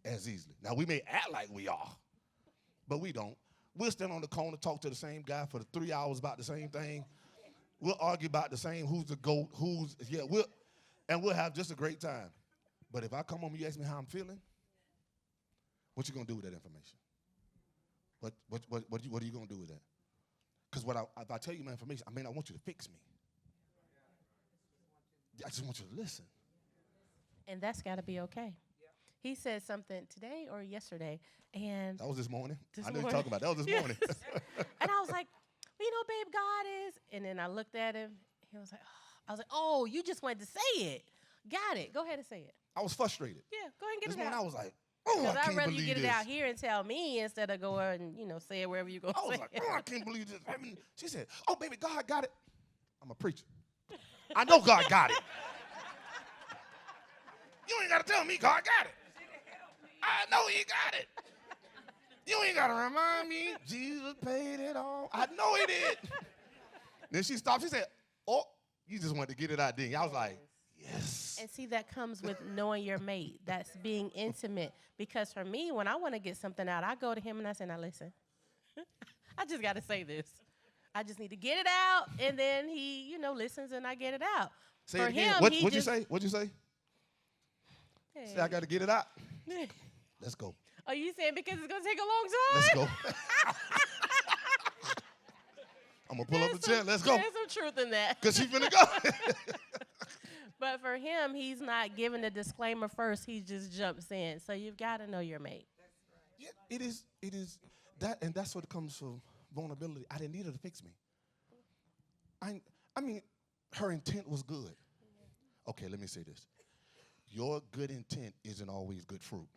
as easily. Now, we may act like we are, but we don't. We'll stand on the corner, talk to the same guy for 3 hours about the same thing. We'll argue about the same, who's the GOAT, we'll have just a great time. But if I come home and you ask me how I'm feeling, what you gonna do with that information? What are you gonna do with that? Because if I tell you my information, I may not want you to fix me. I just want you to listen. And that's got to be okay. He said something today or yesterday, and That was this morning. This I know you're morning. talking about that. Was this Yes. morning. And I was like, well, babe, God is. And then I looked at him. He was like, I was like, oh, you just wanted to say it. Got it. Go ahead and say it. I was frustrated. Yeah, go ahead and get This it morning out. I was like, oh, I Because can't I'd rather believe you get this. it out here and tell me instead of going and, say it wherever you go I was say like, it. oh, I can't believe this. She said, oh, baby, God got it. I'm a preacher. I know God got it. You ain't got to tell me God got it. I know he got it. You ain't got to remind me. Jesus paid it all. I know he did. Then she stopped. She said, oh, you just wanted to get it out, didn't you? I was like, yes. And see, that comes with knowing your mate. That's being intimate. Because for me, when I want to get something out, I go to him and I say, now listen, I just got to say this. I just need to get it out. And then he, listens and I get it out. Say for it again. him, What'd you just, say? What'd you say? Hey. Say I got to get it out. Let's go. Are you saying because it's going to take a long time? Let's go. I'm going to pull up the chair. Let's go. There's some truth in that. Because she's finna go. But for him, he's not giving the disclaimer first. He just jumps in. So you've got to know your mate. Yeah, it is that, and that's what comes from vulnerability. I didn't need her to fix me. I mean, her intent was good. Okay, let me say this. Your good intent isn't always good fruit.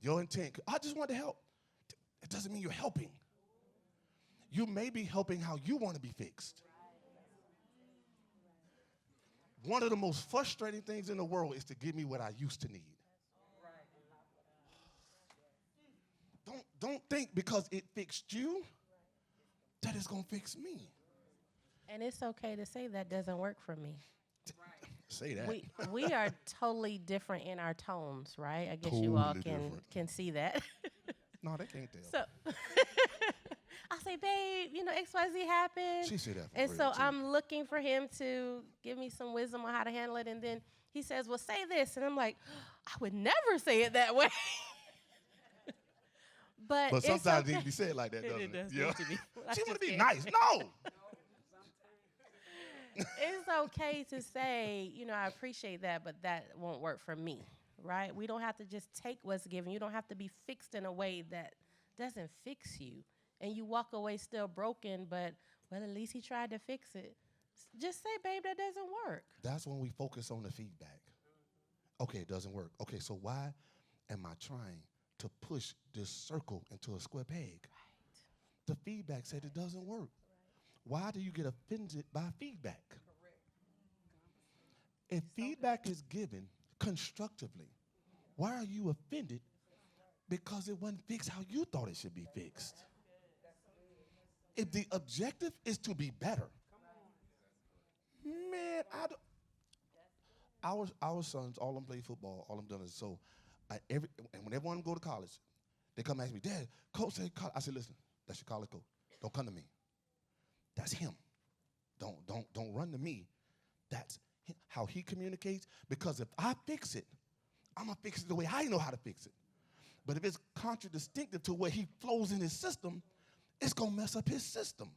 Your intent, I just want to help. It doesn't mean you're helping. You may be helping how you want to be fixed. One of the most frustrating things in the world is to give me what I used to need. Don't think because it fixed you that it's going to fix me. And it's okay to say that doesn't work for me. Say that. We are totally different in our tones, right? I guess you all Totally different. can see that. No, they can't tell. So I say, babe, XYZ happened. She said that for And real, so too. I'm looking for him to give me some wisdom on how to handle it. And then he says, well, say this. And I'm like, I would never say it that way. But But it's sometimes okay. it need to be said like that, doesn't it? does Yeah. need to be. I She want just to be can't. nice. No. It's okay to say, I appreciate that, but that won't work for me, right? We don't have to just take what's given. You don't have to be fixed in a way that doesn't fix you. And you walk away still broken, but, well, at least he tried to fix it. Just say, babe, that doesn't work. That's when we focus on the feedback. Okay, it doesn't work. Okay, so why am I trying to push this circle into a square peg? The feedback said it doesn't work. Why do you get offended by feedback? If feedback is given constructively, why are you offended? Because it wasn't fixed how you thought it should be fixed. If the objective is to be better, man, our sons, all of them play football, all of them done it. So, and when everyone go to college, they come ask me, Dad, coach said college. I said, listen, that's your college coach. Don't come to me. That's him. Don't run to me. That's how he communicates. Because if I fix it, I'm gonna fix it the way I know how to fix it. But if it's contradictive to where he flows in his system, it's gonna mess up his system.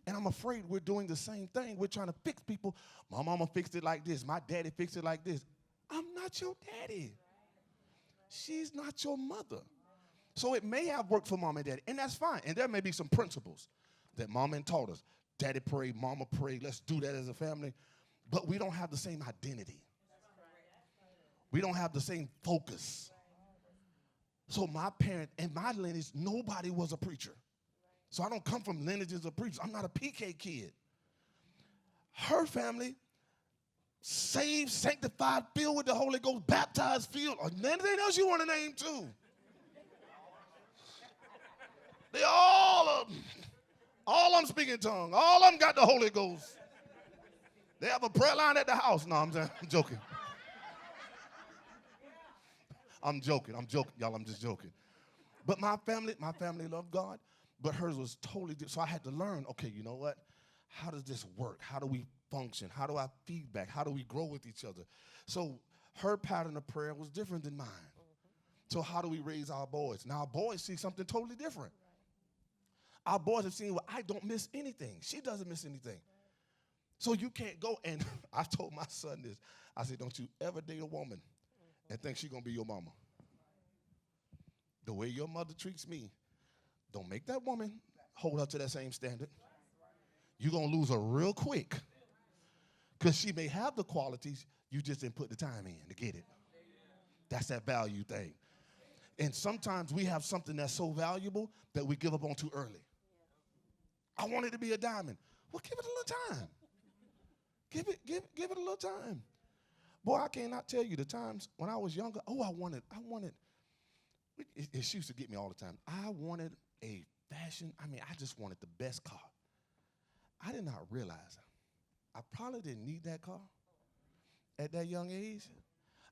And I'm afraid we're doing the same thing. We're trying to fix people. My mama fixed it like this. My daddy fixed it like this. I'm not your daddy. She's not your mother. So it may have worked for mom and daddy, and that's fine. And there may be some principles that mama taught us. Daddy prayed, mama prayed. Let's do that as a family. But we don't have the same identity. We don't have the same focus. So my parent and my lineage, nobody was a preacher. So I don't come from lineages of preachers. I'm not a PK kid. Her family, saved, sanctified, filled with the Holy Ghost, baptized, filled, or anything else you want to name too. They all of them speaking tongue. All of them got the Holy Ghost. They have a prayer line at the house. No, I'm joking. I'm joking, y'all. I'm just joking. But my family loved God, but hers was totally different. So I had to learn, okay, you know what? How does this work? How do we function? How do I feedback? How do we grow with each other? So her pattern of prayer was different than mine. So how do we raise our boys? Now our boys see something totally different. Our boys have seen, well, I don't miss anything. She doesn't miss anything. So you can't go, and I told my son this. I said, don't you ever date a woman and think she's going to be your mama. The way your mother treats me, don't make that woman hold her to that same standard. You're going to lose her real quick because she may have the qualities, you just didn't put the time in to get it. That's that value thing. And sometimes we have something that's so valuable that we give up on too early. I want it to be a diamond. Well, give it a little time. Give it a little time. Boy, I cannot tell you the times when I was younger. Oh, I wanted. She used to get me all the time. I wanted a fashion. I just wanted the best car. I did not realize I probably didn't need that car at that young age.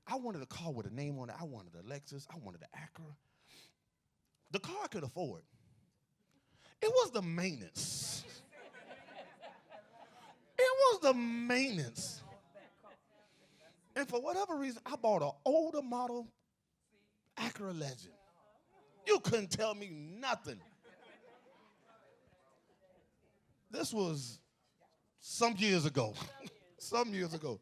I wanted a car with a name on it. I wanted a Lexus. I wanted an Acura. The car I could afford. It was the maintenance. It was the maintenance. And for whatever reason, I bought an older model Acura Legend. You couldn't tell me nothing. This was some years ago. Some years ago.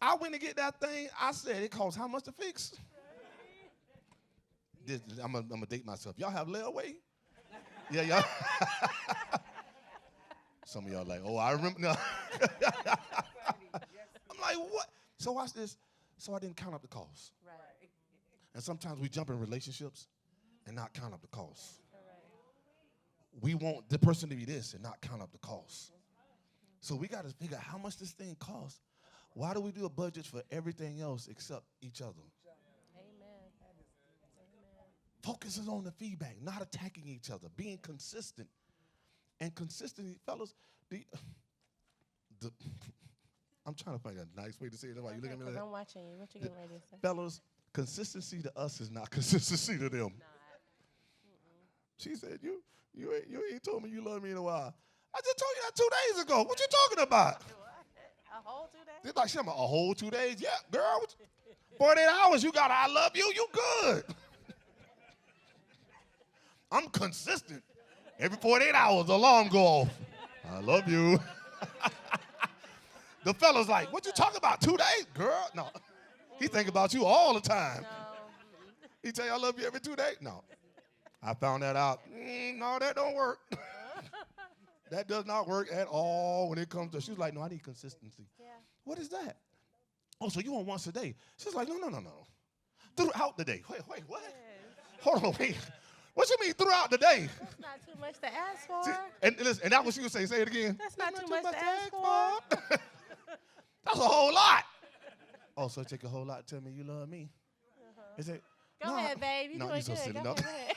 I went to get that thing. I said, it costs how much to fix? I'm going to date myself. Y'all have layaway? Yeah, y'all. Some of y'all like, oh, I remember. No. I'm like, what? So watch this. So I didn't count up the cost. Right. And sometimes we jump in relationships and not count up the cost. We want the person to be this and not count up the cost. So we got to figure out how much this thing costs. Why do we do a budget for everything else except each other? Amen. Focus is on the feedback, not attacking each other, being consistent. And consistency, fellas, I'm trying to find a nice way to say it. Why you looking at me like that? I'm watching you. What you getting ready to say? Fellas, consistency to us is not consistency to them. She said, you ain't told me you love me in a while. I just told you that 2 days ago. What you talking about? A whole 2 days? They're like, she, a whole 2 days? Yeah, girl. 48 hours, you got I love you, you good. I'm consistent. Every 48 hours, the alarm go off. I love you. The fella's like, what you talking about, 2 days? Girl, no. He think about you all the time. No. He tell you I love you every 2 days? No. I found that out. No, that don't work. That does not work at all when it comes to, she was like, no, I need consistency. Yeah. What is that? Oh, so you want once a day? She's like, no. Throughout the day. Wait, what? Yes. Hold on, wait. What you mean throughout the day? That's not too much to ask for. See, and listen, and that's what she would say. Say it again. That's not too much to ask for. That's a whole lot. Oh, so take a whole lot to tell me you love me. Is it? Go ahead, babe. You're doing so good. silly. Go No. ahead.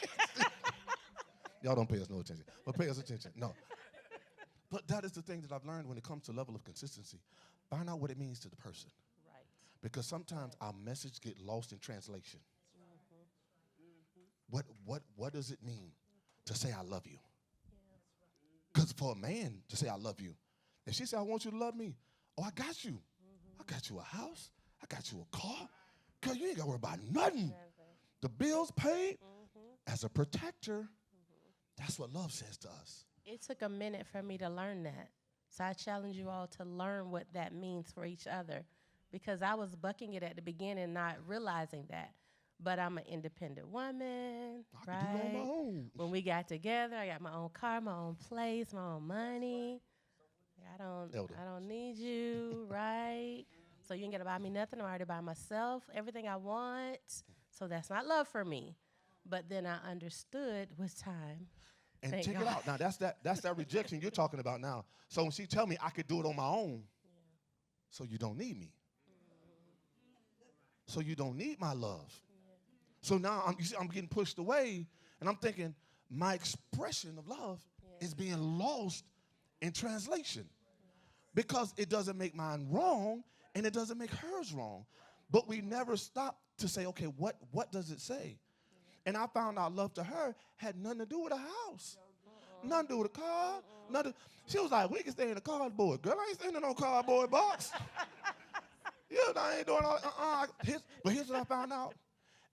Y'all don't pay us no attention. But pay us attention. No. But that is the thing that I've learned when it comes to level of consistency. Find out what it means to the person. Right. Because sometimes our message get lost in translation. What does it mean to say I love you? Because for a man to say I love you, if she said I want you to love me, oh, I got you. I got you a house. I got you a car. Girl, you ain't got to worry about nothing. The bills paid as a protector. That's what love says to us. It took a minute for me to learn that. So I challenge you all to learn what that means for each other, because I was bucking it at the beginning, not realizing that. But I'm an independent woman, I can do it on my right? own. When we got together, I got my own car, my own place, my own money. Elder. I don't need you, right? So you ain't gotta buy me nothing. I'm already by myself. Everything I want. So that's not love for me. But then I understood with time. And Thank check it God. out. Now, that's that rejection you're talking about now. So when she tell me I could do it on my own, so you don't need me. So you don't need my love. So now I'm getting pushed away, and I'm thinking my expression of love is being lost in translation because it doesn't make mine wrong and it doesn't make hers wrong. But we never stop to say, okay, what does it say? And I found out love to her had nothing to do with a house. Nothing to do with a car. She was like, we can stay in a cardboard. Girl, I ain't staying in no cardboard box. Yeah, I ain't doing all but here's what I found out.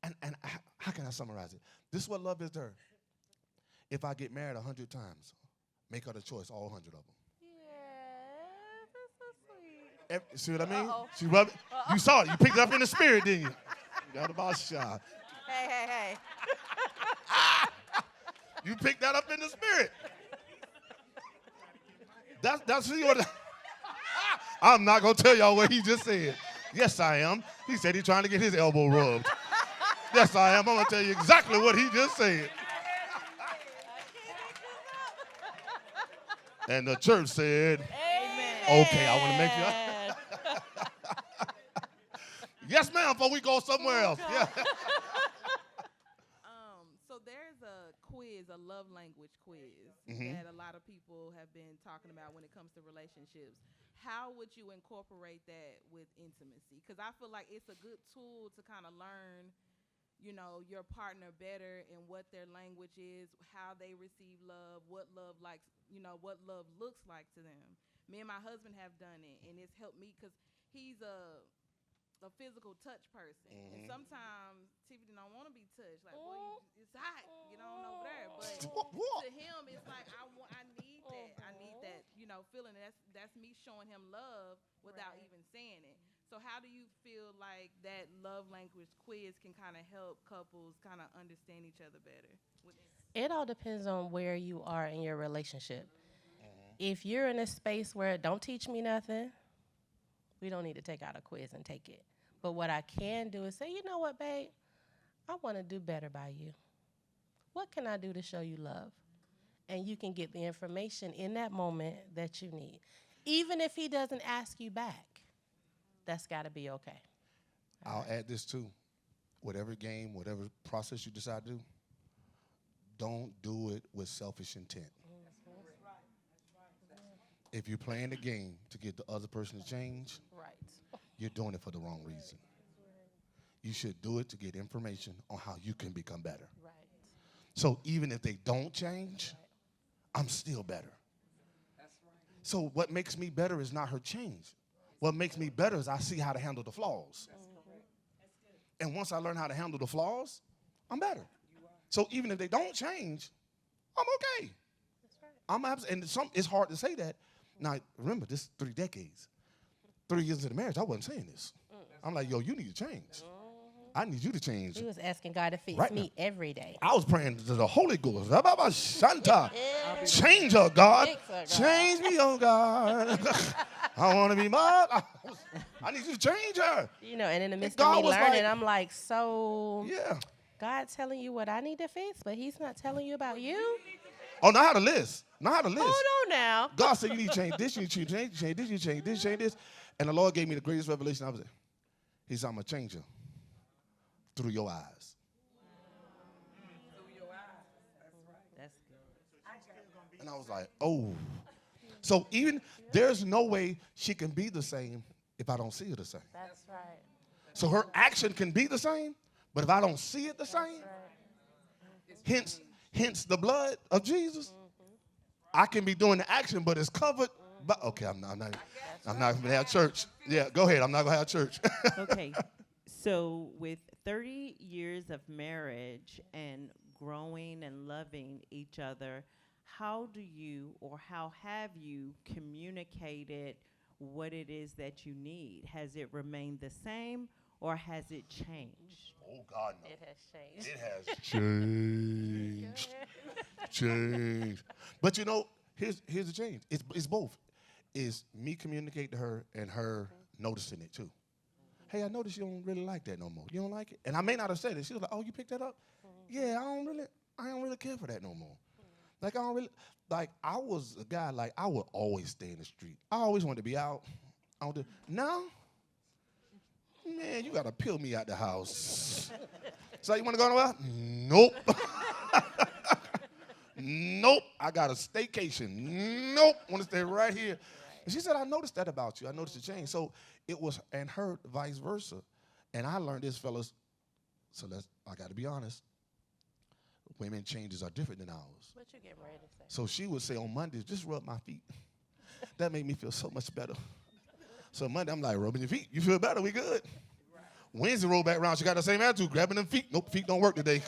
And how can I summarize it? This is what love is to her. If I get married 100 times, make her the choice, all 100 of them. Yeah, that's so sweet. See what I mean? Uh-oh. She rubbed it. You saw it. You picked it up in the spirit, didn't you? You got about shy. Hey. You picked that up in the spirit. That's what. I'm not gonna tell y'all what he just said. Yes, I am. He said he's trying to get his elbow rubbed. Yes, I am. I'm gonna tell you exactly what he just said. And the church said, okay, I want to make sure. Yes, ma'am, before we go somewhere else. Yeah. So there's a quiz, a love language quiz that a lot of people have been talking about when it comes to relationships. How would you incorporate that with intimacy? Because I feel like it's a good tool to kind of learn, your partner better and what their language is, how they receive love, what love likes, what love looks like to them. Me and my husband have done it, and it's helped me because he's a physical touch person. And sometimes Tiffany don't want to be touched. Like, boy, it's hot. Get on over there. But to him, it's like, I need that. I need that, feeling. That's me showing him love without even saying it. So how do you feel like that love language quiz can kind of help couples kind of understand each other better? It all depends on where you are in your relationship. If you're in a space where don't teach me nothing, we don't need to take out a quiz and take it. But what I can do is say, you know what, babe? I want to do better by you. What can I do to show you love? And you can get the information in that moment that you need. Even if he doesn't ask you back, that's got to be okay. I'll add this too. Whatever game, whatever process you decide to do, don't do it with selfish intent. If you're playing the game to get the other person to change, you're doing it for the wrong reason. You should do it to get information on how you can become better. So even if they don't change, I'm still better. So what makes me better is not her change. What makes me better is I see how to handle the flaws. And once I learn how to handle the flaws, I'm better. So even if they don't change, I'm okay. It's hard to say that. Now, remember, this is 3 decades. 3 years into the marriage, I wasn't saying this. I'm like, yo, you need to change. I need you to change. He was asking God to fix Right me every day. I was praying to the Holy Ghost. Shanta. Change her, God. Fix her, God. Change me, oh God. I want to be mine. I need you to change her. You know, and in the midst God of me was learning, like- I'm like, so Yeah. God telling you what I need to fix, but he's not telling you about you? Oh, now how to list. Now how to list. Hold on now. God said you need to change this, you need to change this, you change this, change this. And the Lord gave me the greatest revelation I was in. He said, I'm going to change you through your eyes. That's good. And I was like, oh. So even there's no way she can be the same if I don't see her the same. That's right. So her action can be the same, but if I don't see it the same, hence the blood of Jesus, I can be doing the action, but it's covered. But okay, I'm not going to have church. Yeah, go ahead. I'm not going to have church. Okay, so with 30 years of marriage and growing and loving each other, how do you or how have you communicated what it is that you need? Has it remained the same or has it changed? Oh, God, no. It has changed. It has changed. Changed. But you know, here's the change. It's both. It's me communicating to her and her noticing it too. Hey, I noticed you don't really like that no more. You don't like it? And I may not have said it. She was like, oh, you picked that up? Yeah, I don't really care for that no more. Like, I was a guy, like, I would always stay in the street. I always wanted to be out. Now, man, you got to peel me out the house. So you want to go nowhere? Nope. Nope. I got a staycation. Nope. Want to stay right here. And she said, I noticed that about you. I noticed the change. So it was, and her vice versa. And I learned this, fellas. So I got to be honest. Women changes are different than ours. What you getting ready to say? So she would say on Mondays, just rub my feet. That made me feel so much better. So Monday, I'm like, rubbing your feet. You feel better? We good. Wednesday roll back around. She got the same attitude, grabbing them feet. Nope, feet don't work today.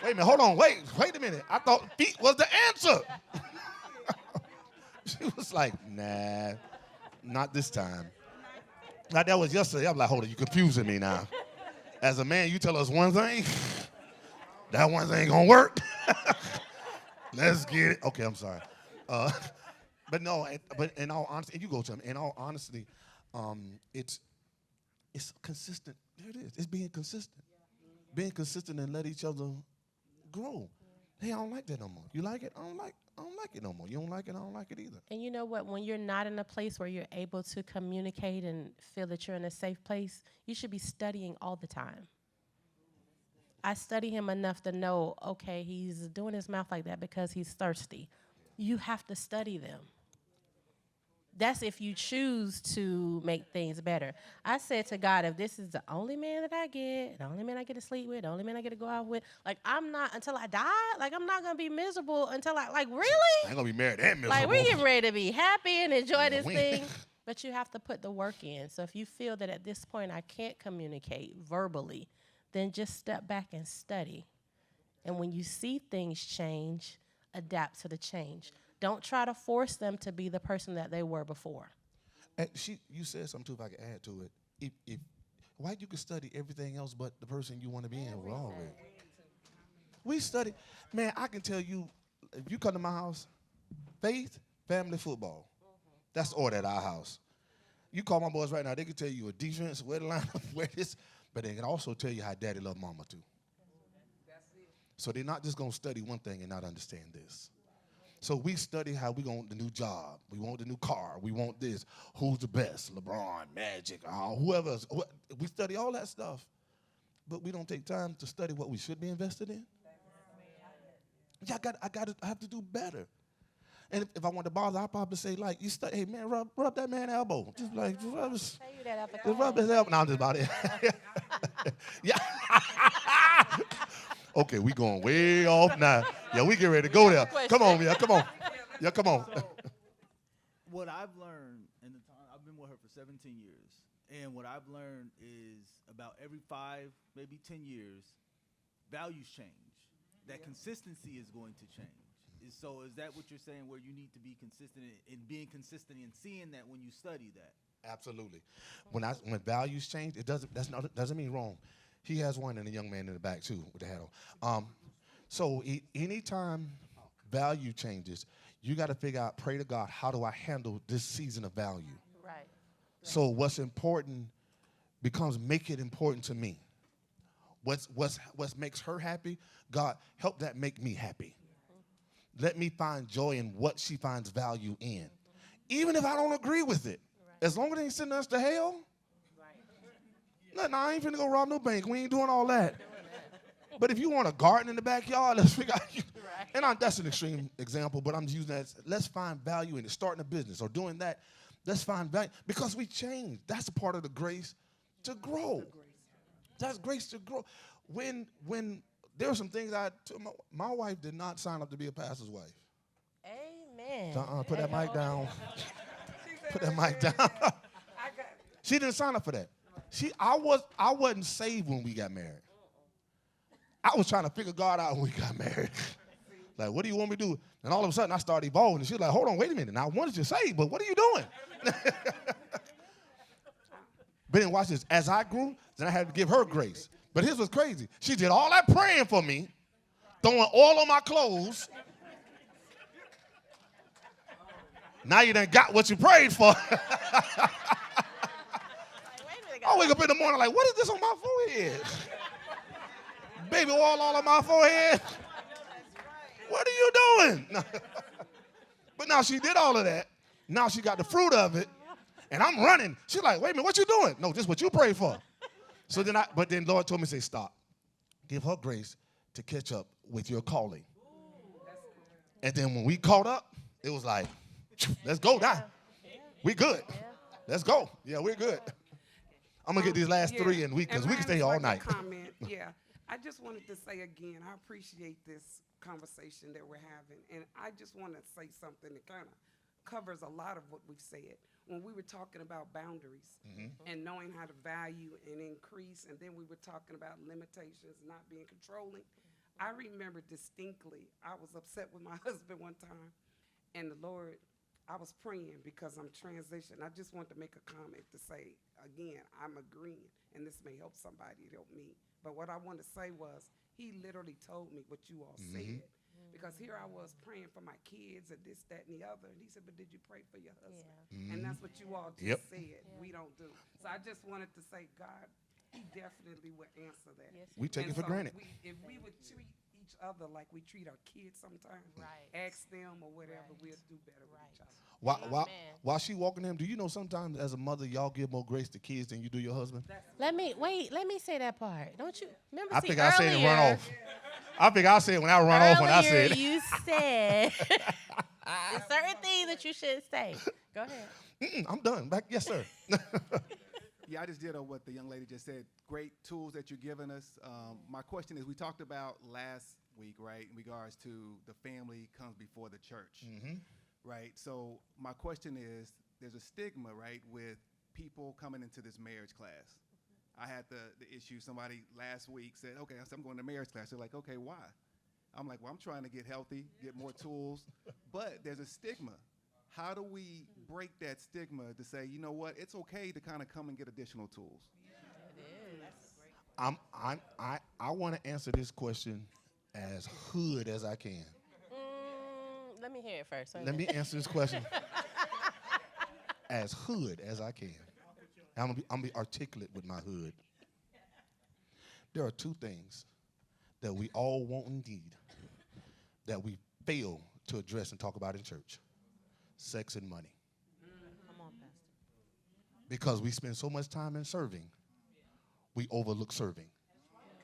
Wait a minute, hold on, wait a minute. I thought feet was the answer. She was like, nah, not this time. Like that was yesterday. I'm like, hold on, you confusing me now. As a man, you tell us one thing, that one thing gonna work. Let's get it. Okay, I'm sorry. But no, but in all honesty, and you go to him, in all honesty, it's consistent. There it is. It's being consistent. Being consistent and let each other grow. Hey, I don't like that no more. You like it? I don't like it no more. You don't like it? I don't like it either. And you know what? When you're not in a place where you're able to communicate and feel that you're in a safe place, you should be studying all the time. I study him enough to know, okay, he's doing his mouth like that because he's thirsty. You have to study them. That's if you choose to make things better. I said to God, if this is the only man that I get, the only man I get to sleep with, the only man I get to go out with, like, I'm not, until I die, like, I'm not going to be miserable until really? I ain't going to be married and miserable. Like, we getting ready to be happy and enjoy this we- thing. But you have to put the work in. So if you feel that at this point I can't communicate verbally, then just step back and study. And when you see things change, adapt to the change. Don't try to force them to be the person that they were before. And you said something, too, if I could add to it. Why you could study everything else but the person you want to be in always? We study. Man, I can tell you, if you come to my house, faith, family, football. That's order at our house. You call my boys right now, they can tell you a defense, where the line, where this, but they can also tell you how daddy love mama, too. So they're not just going to study one thing and not understand this. So we study how we want the new job. We want the new car. We want this. Who's the best? LeBron, Magic, whoever. We study all that stuff. But we don't take time to study what we should be invested in. Yeah, I have to do better. And if I want to bother, I'll probably say, like, you study, hey, man, rub that man's elbow. Just rub his, Say you that up at just rub his elbow. No, I'm just about it. Yeah. Okay, we going way off now. Yeah, we get ready to go there. Come on, yeah, come on. Yeah, come on. So, what I've learned in the time, I've been with her for 17 years, and what I've learned is about every 5, maybe 10 years, values change. That consistency is going to change. So is that what you're saying, where you need to be consistent in being consistent and seeing that when you study that? Absolutely. When values change, doesn't mean wrong. He has one, and a young man in the back too with the hat on. So anytime value changes, you got to figure out, pray to God, how do I handle this season of value? Right. So what's important becomes make it important to me. What makes her happy, God, help that make me happy. Let me find joy in what she finds value in. Even if I don't agree with it. As long as it ain't sending us to hell. No, I ain't finna go rob no bank. We ain't doing all that. But if you want a garden in the backyard, let's figure out. And that's an extreme example, but I'm just using that. Let's find value in it. Starting a business or doing that. Let's find value. Because we change. That's a part of the grace to grow. That's grace to grow. When there were some things my wife did not sign up to be a pastor's wife. Amen. Put that mic down. Put that mic down. She didn't sign up for that. I wasn't saved when we got married. I was trying to figure God out when we got married. Like, what do you want me to do? And all of a sudden, I started evolving. And she was like, hold on, wait a minute. Now, I wanted you saved, but what are you doing? But then watch this. As I grew, then I had to give her grace. But here's what's crazy. She did all that praying for me, throwing oil on my clothes. Now you done got what you prayed for. I wake up in the morning like, what is this on my forehead? Baby oil all on my forehead. What are you doing? But now she did all of that. Now she got the fruit of it. And I'm running. She's like, wait a minute, what you doing? No, this is what you prayed for. So then Lord told me to say, stop. Give her grace to catch up with your calling. And then when we caught up, it was like, let's go now. We good. Let's go. Yeah, we're good. I'm going to get these last three in week because we can stay all night. Comment. Yeah. I just wanted to say again, I appreciate this conversation that we're having. And I just want to say something that kind of covers a lot of what we've said. When we were talking about boundaries and knowing how to value and increase, and then we were talking about limitations, not being controlling, I remember distinctly, I was upset with my husband one time, and the Lord, I was praying because I'm transitioning. I just want to make a comment to say, again, I'm agreeing, and this may help somebody, help me. But what I want to say was, he literally told me what you all said. Because here I was praying for my kids and this, that, and the other. And he said, but did you pray for your husband? And that's what you all just said. We don't do. So I just wanted to say, God, he definitely would answer that. Yes, we take it for granted. If we would treat each other like we treat our kids sometimes, ask them or whatever, we'll do better with each other. While she walking them, do you know sometimes as a mother, y'all give more grace to kids than you do your husband? Let me say that part. Don't you remember? I think I said it run off. I think I said when I run off when I said it. You said there's certain things that you should say. Go ahead. I'm done. Back, yes, sir. Yeah, I just did what the young lady just said. Great tools that you're giving us. My question is, we talked about last week, right, in regards to the family comes before the church, right? So my question is, there's a stigma, right, with people coming into this marriage class. I had the issue, somebody last week said, okay, I'm going to marriage class. They're like, okay, why? I'm like, well, I'm trying to get healthy, get more tools, but there's a stigma. How do we break that stigma to say, you know what, it's okay to kind of come and get additional tools? I want to answer this question as hood as I can. Let me hear it first. Let me answer this question as hood as I can. I'm gonna be articulate with my hood. There are two things that we all want and need that we fail to address and talk about in church: sex and money. Come on, Pastor. Because we spend so much time in serving, we overlook serving.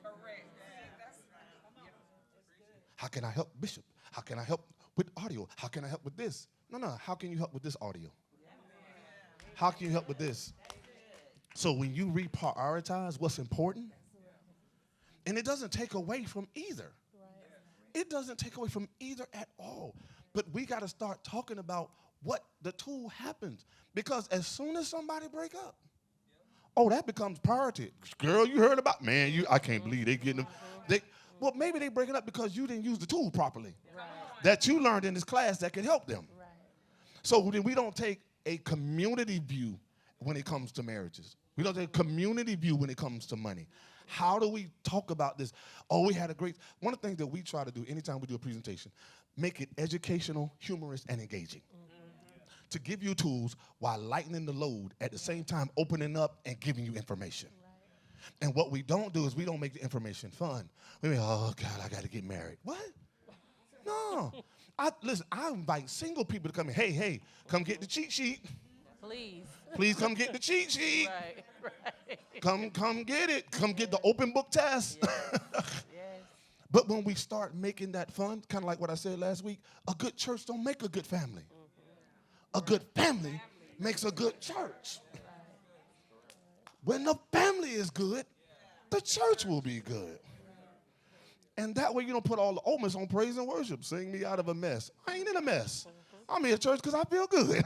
Correct. How can I help, Bishop? How can I help with audio? How can I help with this? No. How can you help with this audio? How can you help with this? So when you reprioritize what's important, and it doesn't take away from either. It doesn't take away from either at all. But we got to start talking about what the tool happens. Because as soon as somebody break up, that becomes priority. Girl, you heard about, man, I can't believe they getting them. Well, maybe they breaking up because you didn't use the tool properly that you learned in this class that can help them. So then we don't take a community view when it comes to marriages. We don't take a community view when it comes to money. How do we talk about this? Oh, we had a great, one of the things that we try to do anytime we do a presentation, make it educational, humorous, and engaging. To give you tools while lightening the load, at the same time opening up and giving you information. And what we don't do is we don't make the information fun. We mean, oh God, I got to get married. What? No. Listen, I invite single people to come in. Hey, come get the cheat sheet. Please. Please come get the cheat sheet. Right. Come get it. Come get the open book test. Yes. But when we start making that fun, kind of like what I said last week, a good church don't make a good family. A good family makes a good church. When the family is good, the church will be good. And that way you don't put all the onus on praise and worship. Sing me out of a mess. I ain't in a mess. I'm in church because I feel good.